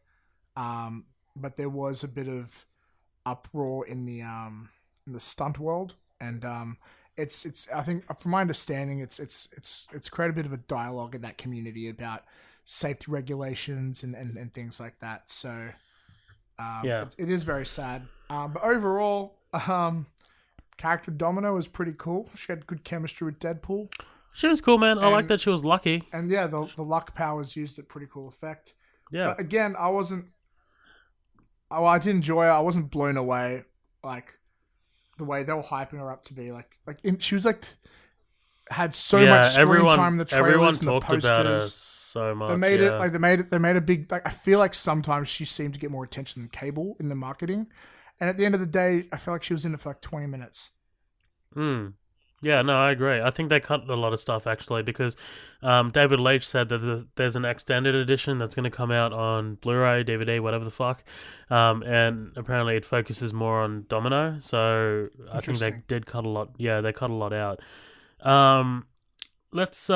but there was a bit of uproar in the stunt world, and it's I think from my understanding, it's created a bit of a dialogue in that community about safety regulations and things like that. So. Yeah, it is very sad. But overall, character Domino was pretty cool. She had good chemistry with Deadpool. She was cool, man. I like that she was lucky. And yeah, the luck powers used at pretty cool effect. Yeah. But again, I did enjoy it. I wasn't blown away like the way they were hyping her up to be. She was like had so much screen time in the trailers and the posters. About her so much. They made it. They made a big. Like, I feel like sometimes she seemed to get more attention than Cable in the marketing, and at the end of the day, I feel like she was in it for like 20 minutes. Yeah, no, I agree. I think they cut a lot of stuff actually because David Leitch said that there's an extended edition that's going to come out on Blu-ray, DVD, whatever the fuck, and apparently it focuses more on Domino. So I think they did cut a lot. Yeah, they cut a lot out. Let's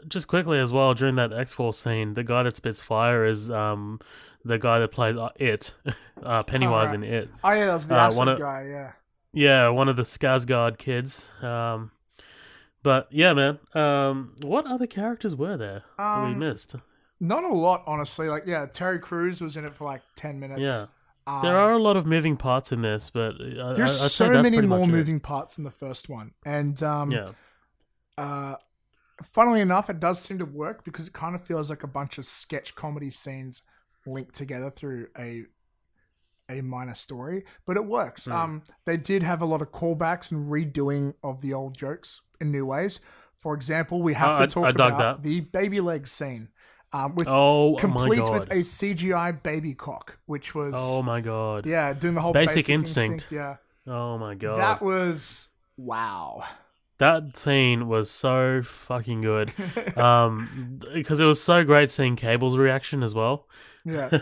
just quickly as well, during that X-Force scene, the guy that spits fire is the guy that plays It, Pennywise in It. Oh yeah, that was the acid guy. Yeah. Yeah, one of the Skarsgård kids. But yeah, man. What other characters were there that we missed? Not a lot, honestly. Like, yeah, Terry Crews was in it for like 10 minutes. Yeah. There are a lot of moving parts in this, but there's so many more moving parts in the first one. And funnily enough, it does seem to work because it kind of feels like a bunch of sketch comedy scenes linked together through a minor story, but it works. They did have a lot of callbacks and redoing of the old jokes in new ways. For example, we have to talk about the baby leg scene, complete with a CGI baby cock, which was doing the whole Basic Instinct. Yeah. Oh my god, that was wow. That scene was so fucking good, because it was so great seeing Cable's reaction as well. Yeah,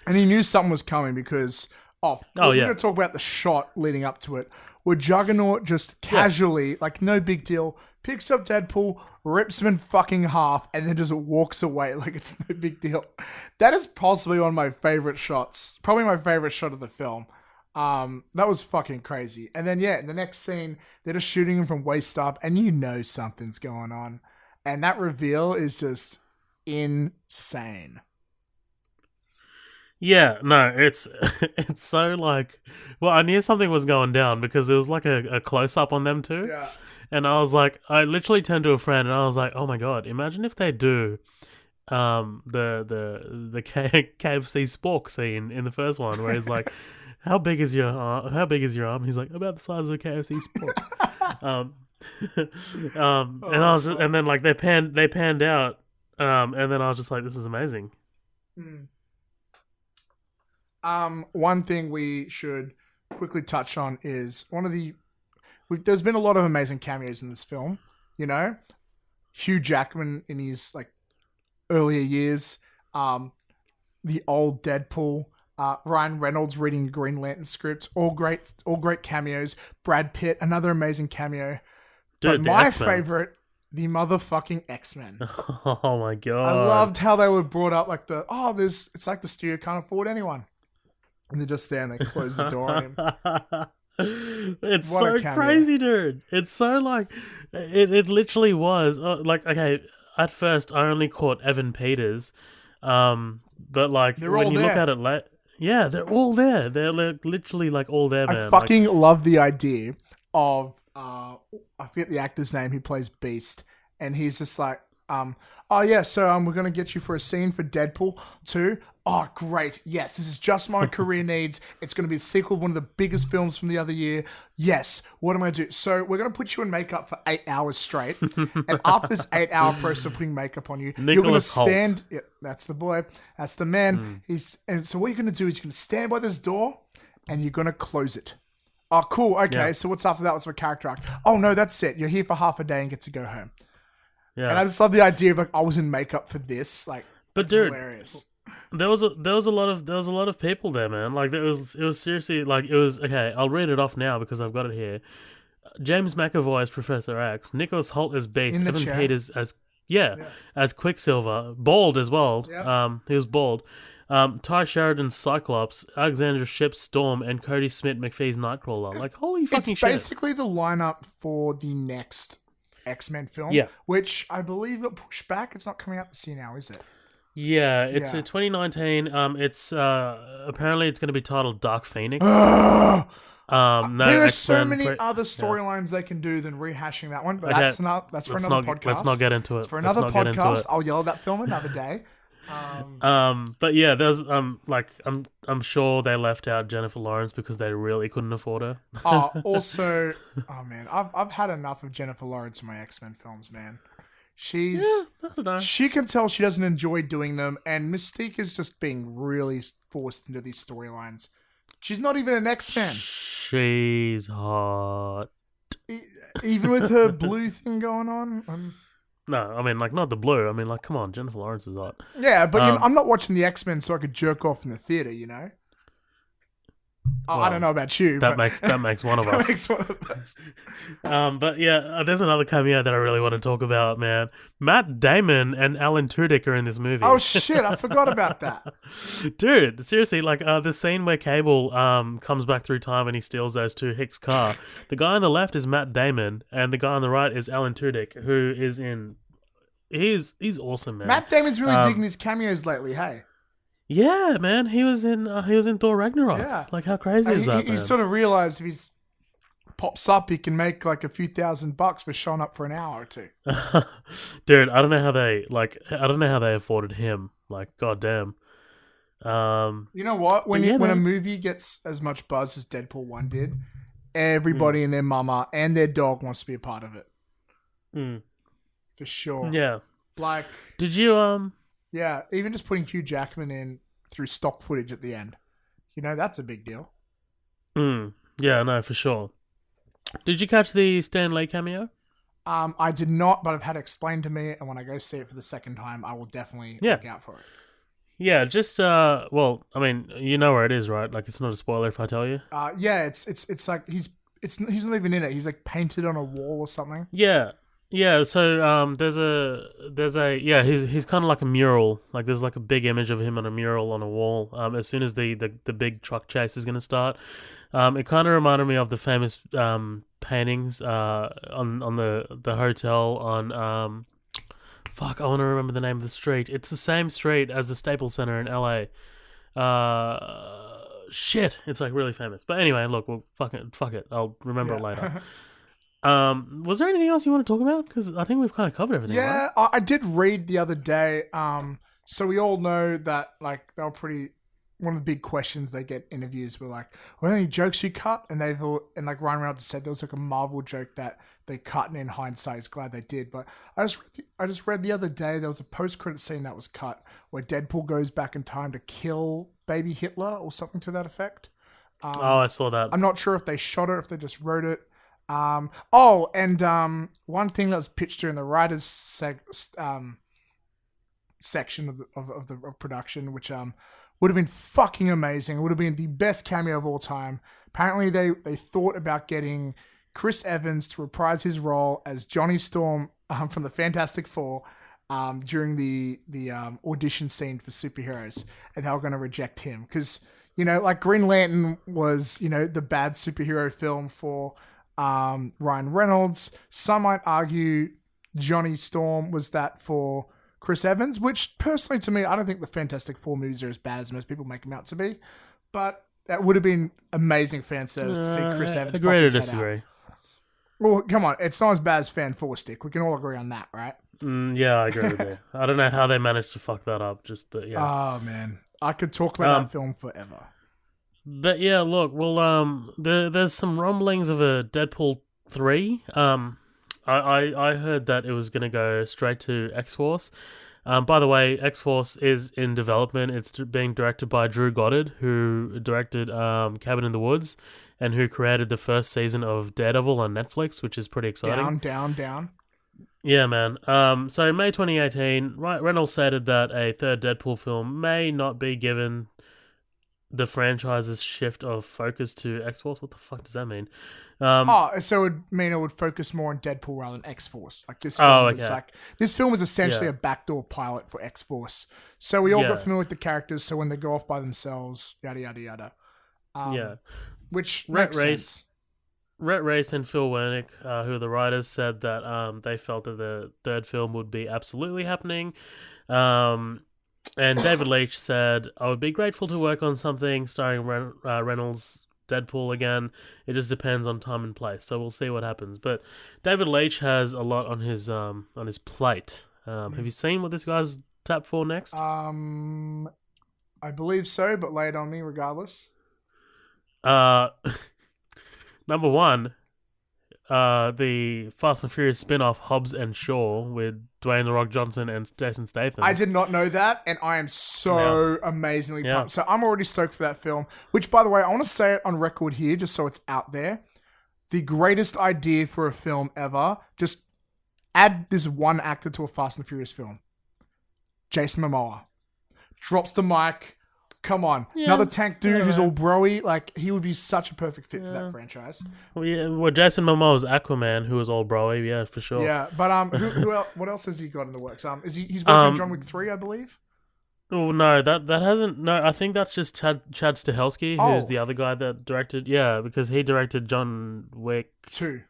and he knew something was coming because we're going to talk about the shot leading up to it, where Juggernaut just casually, like no big deal, picks up Deadpool, rips him in fucking half, and then just walks away like it's no big deal. That is possibly one of my favorite shots, probably my favorite shot of the film. That was fucking crazy. And then in the next scene, they're just shooting him from waist up, and you know something's going on, and that reveal is just insane. Yeah, no, it's so like, well, I knew something was going down because there was like a close up on them too. Yeah. And I was like, I literally turned to a friend and I was like, oh my god, imagine if they do the KFC spork scene in the first one where he's like, how big is your arm? He's like, about the size of a KFC spork. And I was and then like they panned out, and then I was just like, this is amazing. One thing we should quickly touch on is there's been a lot of amazing cameos in this film. You know, Hugh Jackman in his like earlier years, the old Deadpool, Ryan Reynolds reading Green Lantern script, all great cameos. Brad Pitt, another amazing cameo. Dude, but my favorite, the motherfucking X-Men. Oh my god! I loved how they were brought up like it's like the studio can't afford anyone. And they're just there and they close the door on him. It's so crazy, dude. It's so like, it literally was. Like, okay, at first I only caught Evan Peters. But like, when you look at it, yeah, they're all there. They're literally like all there, man. I fucking love the idea of, I forget the actor's name, he plays Beast. And he's just like, we're going to get you for a scene for Deadpool 2. Oh, great. Yes, this is just my career needs. It's going to be a sequel, one of the biggest films from the other year. Yes, what am I going to do? So we're going to put you in makeup for 8 hours straight. And after this 8-hour process of putting makeup on you, you're going to stand... Yeah, that's the boy. That's the man. And so what you're going to do is you're going to stand by this door and you're going to close it. Oh, cool. Okay, so what's after that? What's my character arc? Oh, no, that's it. You're here for half a day and get to go home. Yeah. And I just love the idea of like I was in makeup for this. Like, but dude, hilarious. There was a lot of people there, man. Like it was seriously like it was okay. I'll read it off now because I've got it here. James McAvoy as Professor X, Nicholas Hoult as Beast, Evan Peters as Quicksilver, bald as well. Yep. He was bald. Ty Sheridan's Cyclops, Alexandra Shipp's Storm, and Cody Smith McPhee's Nightcrawler. Like holy fucking shit! It's basically the lineup for the next X-Men film, which I believe got pushed back. It's not coming out this year now, is it? Yeah, it's 2019. It's apparently it's going to be titled Dark Phoenix. No, There are so X-Men many pre- other yeah. storylines they can do than rehashing that one, but Okay, that's for Let's another not podcast. let's not get into it. It's for Let's another not get into podcast. it. I'll yell at that film another day. But yeah, there's like I'm sure they left out Jennifer Lawrence because they really couldn't afford her. Also, oh man, I've had enough of Jennifer Lawrence in my X-Men films, man. I don't know. She can tell she doesn't enjoy doing them, and Mystique is just being really forced into these storylines. She's not even an X-Men. She's hot. Even with her blue thing going on. No, I mean like not the blue. I mean like come on, Jennifer Lawrence is hot. Yeah, but you know, I'm not watching the X-Men so I could jerk off in the theater, you know? Well, I don't know about you. That but makes one of us. makes one of us. But yeah, there's another cameo that I really want to talk about, man. Matt Damon and Alan Tudyk are in this movie. Oh shit, I forgot about that. Dude, seriously, like the scene where Cable comes back through time and he steals those two Hicks car. The guy on the left is Matt Damon, and the guy on the right is Alan Tudyk, who is in. He's awesome, man. Matt Damon's really digging his cameos lately. Hey. Yeah, man, he was in Thor Ragnarok. Yeah, like how crazy is that? He sort of realized if he pops up, he can make like a few $1,000 for showing up for an hour or two. Dude, I don't know how they afforded him. Like, goddamn. You know what? When a movie gets as much buzz as Deadpool 1 did, everybody and their mama and their dog wants to be a part of it. For sure. Yeah. Like, did you yeah, even just putting Hugh Jackman in through stock footage at the end. You know, that's a big deal. Yeah, no, for sure. Did you catch the Stan Lee cameo? I did not, but I've had it explained to me, and when I go see it for the second time, I will definitely look out for it. Yeah, just well, I mean, you know where it is, right? Like, it's not a spoiler if I tell you. Yeah, it's like he's not even in it. He's like painted on a wall or something. Yeah. Yeah, so there's a yeah, he's kind of like a mural. Like there's like a big image of him on a mural on a wall. As soon as the big truck chase is going to start, it kind of reminded me of the famous paintings on the hotel on fuck, I want to remember the name of the street. It's the same street as the Staples Center in LA. Shit, it's like really famous. But anyway, look, well, fuck it. I'll remember it later. Was there anything else you want to talk about? Because I think we've kind of covered everything. Yeah, right? I did read the other day. So we all know that like they were pretty. One of the big questions they get interviews were like, "Were there any jokes you cut?" And like Ryan Reynolds said there was like a Marvel joke that they cut, and in hindsight, he's glad they did. But I just read the other day there was a post-credit scene that was cut where Deadpool goes back in time to kill baby Hitler or something to that effect. I saw that. I'm not sure if they shot it, or if they just wrote it. One thing that was pitched during the writers' section of the production, which would have been fucking amazing. It would have been the best cameo of all time. Apparently, they thought about getting Chris Evans to reprise his role as Johnny Storm from the Fantastic Four during the audition scene for superheroes, and they were going to reject him because like Green Lantern was the bad superhero film for Ryan Reynolds. Some might argue Johnny Storm was that for Chris Evans, which personally to me, I don't think the Fantastic Four movies are as bad as most people make them out to be, but that would have been amazing fan service to see Chris Evans. Agree to disagree. Well, come on, it's not as bad as Fan 4 Stick. We can all agree on that, right? Yeah, I agree with you. I don't know how they managed to fuck that up, but yeah. Oh man, I could talk about that film forever. But yeah, look, well, there's some rumblings of a Deadpool 3. I heard that it was going to go straight to X-Force. By the way, X-Force is in development. It's being directed by Drew Goddard, who directed Cabin in the Woods, and who created the first season of Daredevil on Netflix, which is pretty exciting. Down. Yeah, man. So in May 2018, Reynolds stated that a third Deadpool film may not be given the franchise's shift of focus to X-Force. What the fuck does that mean? So it would mean it would focus more on Deadpool rather than X-Force. Like this film this film is essentially a backdoor pilot for X-Force. So we all got familiar with the characters, so when they go off by themselves, yada yada yada. Which makes sense. Rhett Race and Phil Wernick, who are the writers, said that they felt that the third film would be absolutely happening. And David Leitch said, "I would be grateful to work on something starring Reynolds Deadpool again. It just depends on time and place. So we'll see what happens. But David Leitch has a lot on his plate. Have you seen what this guy's tapped for next? I believe so, but lay it on me regardless. Number one, the Fast and Furious spin-off Hobbs and Shaw with Dwayne The Rock Johnson and Jason Statham. I did not know that, and I am so amazingly pumped. So I'm already stoked for that film, which, by the way, I want to say it on record here just so it's out there. The greatest idea for a film ever, just add this one actor to a Fast and Furious film. Jason Momoa. Drops the mic. Come on. Yeah, another tank dude who's all broy. Like, he would be such a perfect fit for that franchise. Well, Jason Momoa's Aquaman, who was all broy, yeah, for sure. Yeah, but who else, what else has he got in the works? He's working on John Wick 3, I believe? Oh, no, that hasn't... No, I think that's just Chad Stahelski, who's the other guy that directed... Yeah, because he directed John Wick... 2.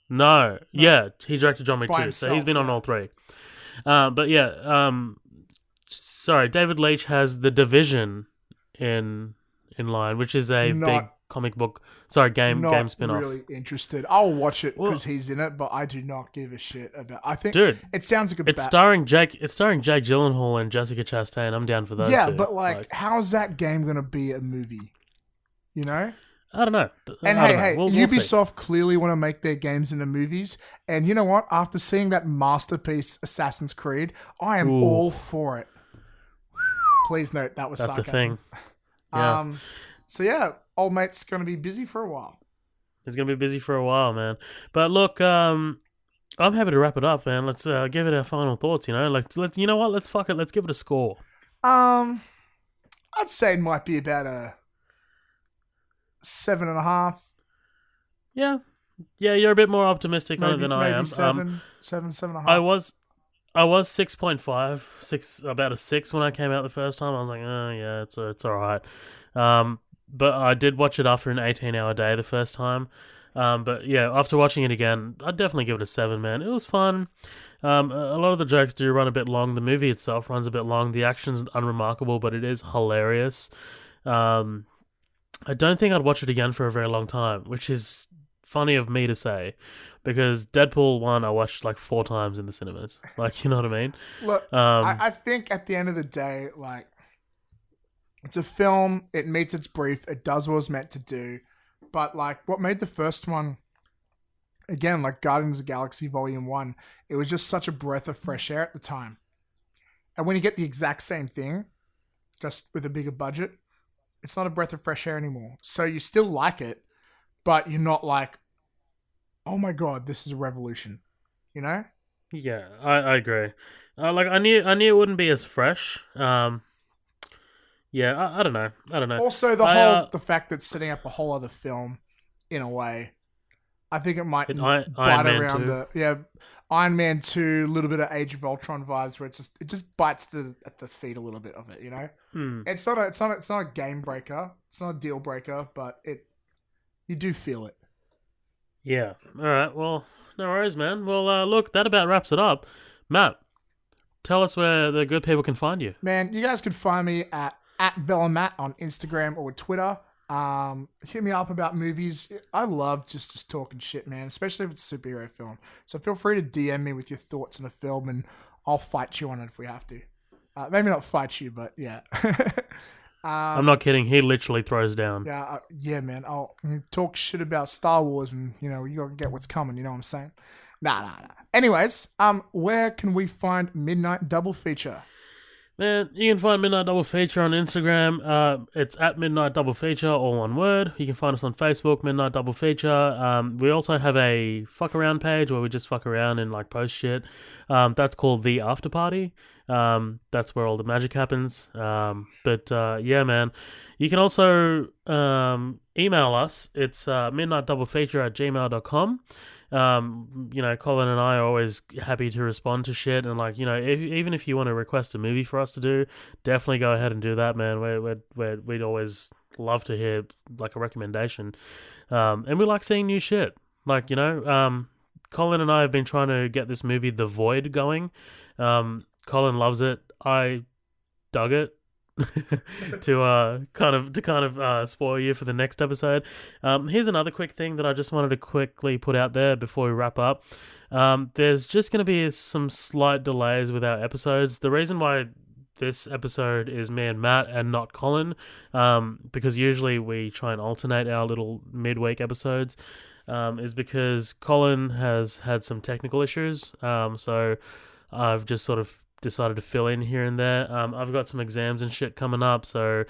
No. Yeah, he directed John Wick 2, himself, so he's been on all three. But yeah, sorry, David Leitch has The Division in line, which is a big comic book... Sorry, game spin-off. Not really interested. I'll watch it because he's in it, but I do not give a shit about... I think... Dude, it sounds like a... It's starring Jake Gyllenhaal and Jessica Chastain. I'm down for those Yeah, two. but how's that game going to be a movie? You know? I don't know. And hey, Ubisoft clearly want to make their games into movies. And you know what? After seeing that masterpiece, Assassin's Creed, I am all for it. Please note, that was sarcasm. That's the thing. Yeah. So yeah, old mate's going to be busy for a while. He's going to be busy for a while, man. But look, I'm happy to wrap it up, man. Let's give it our final thoughts, you know? Let's you know what? Let's fuck it. Let's give it a score. I'd say it might be about a 7.5. Yeah, you're a bit more optimistic on it than I am. 7.5. I was 6.5, about a 6 when I came out the first time. I was like, oh yeah, it's all right. But I did watch it after an 18-hour day the first time. But yeah, after watching it again, I'd definitely give it a 7, man. It was fun. A lot of the jokes do run a bit long. The movie itself runs a bit long. The action's unremarkable, but it is hilarious. I don't think I'd watch it again for a very long time, which is funny of me to say, because Deadpool 1 I watched 4 times in the cinemas. You know what I mean? Look, I think at the end of the day, it's a film, it meets its brief, it does what it was meant to do, but what made the first one, again, Guardians of the Galaxy Volume 1, it was just such a breath of fresh air at the time. And when you get the exact same thing, just with a bigger budget, it's not a breath of fresh air anymore. So you still like it, but you're not oh my god, this is a revolution. You know? Yeah, I agree. I knew it wouldn't be as fresh. Yeah, I don't know. Also, the fact that it's setting up a whole other film, in a way, I think it might bite around Iron Man 2, a little bit of Age of Ultron vibes, where it just bites at the feet a little bit of it, you know. It's not a game breaker, it's not a deal breaker, but you do feel it. Yeah. All right. Well, no worries, man. Well, look, that about wraps it up. Matt, tell us where the good people can find you. Man, you guys can find me at @VellaMatt on Instagram or Twitter. Hit me up about movies. I love just talking shit, man, especially if it's a superhero film. So feel free to DM me with your thoughts on a film, and I'll fight you on it if we have to. Maybe not fight you, but yeah. I'm not kidding. He literally throws down. Yeah, man. I'll talk shit about Star Wars, and you gotta get what's coming. You know what I'm saying? Nah. Anyways, where can we find Midnight Double Feature? Man, you can find Midnight Double Feature on Instagram. It's at Midnight Double Feature, all one word. You can find us on Facebook, Midnight Double Feature. We also have a fuck around page where we just fuck around and post shit. That's called The After Party. That's where all the magic happens. Yeah, man. You can also email us. It's midnightdoublefeature@gmail.com. Colin and I are always happy to respond to shit, and even if you want to request a movie for us to do, definitely go ahead and do that, man. We'd always love to hear a recommendation, and we like seeing new shit. Colin and I have been trying to get this movie The Void going. Colin loves it. I dug it. to spoil you for the next episode. Here's another quick thing that I just wanted to quickly put out there before we wrap up. There's just going to be some slight delays with our episodes. The reason why this episode is me and Matt and not Colin, because usually we try and alternate our little midweek episodes, is because Colin has had some technical issues. So I've just sort of decided to fill in here and there. I've got some exams and shit coming up, so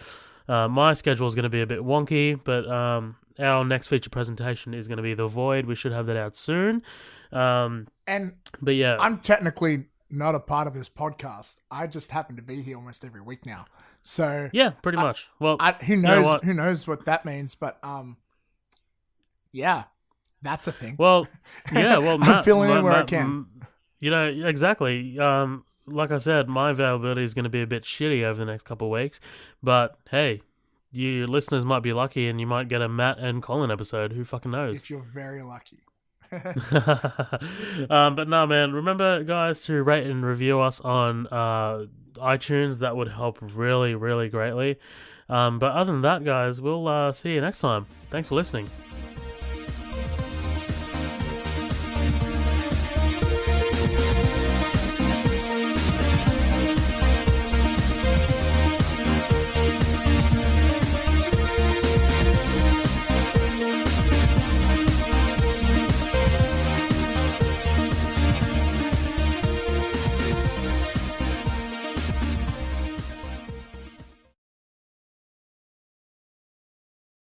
my schedule is going to be a bit wonky, but our next feature presentation is going to be The Void. We should have that out soon. But yeah, I'm technically not a part of this podcast. I just happen to be here almost every week now. So yeah, pretty much. Well, who knows what that means, but yeah, that's a thing. Well, yeah, well, Matt, I'm filling in where I can. Exactly. Like I said, my availability is going to be a bit shitty over the next couple of weeks, but hey, you listeners might be lucky and you might get a Matt and Colin episode. Who fucking knows? If you're very lucky. But no, man, remember, guys, to rate and review us on iTunes. That would help really, really greatly. But other than that, guys, we'll see you next time. Thanks for listening.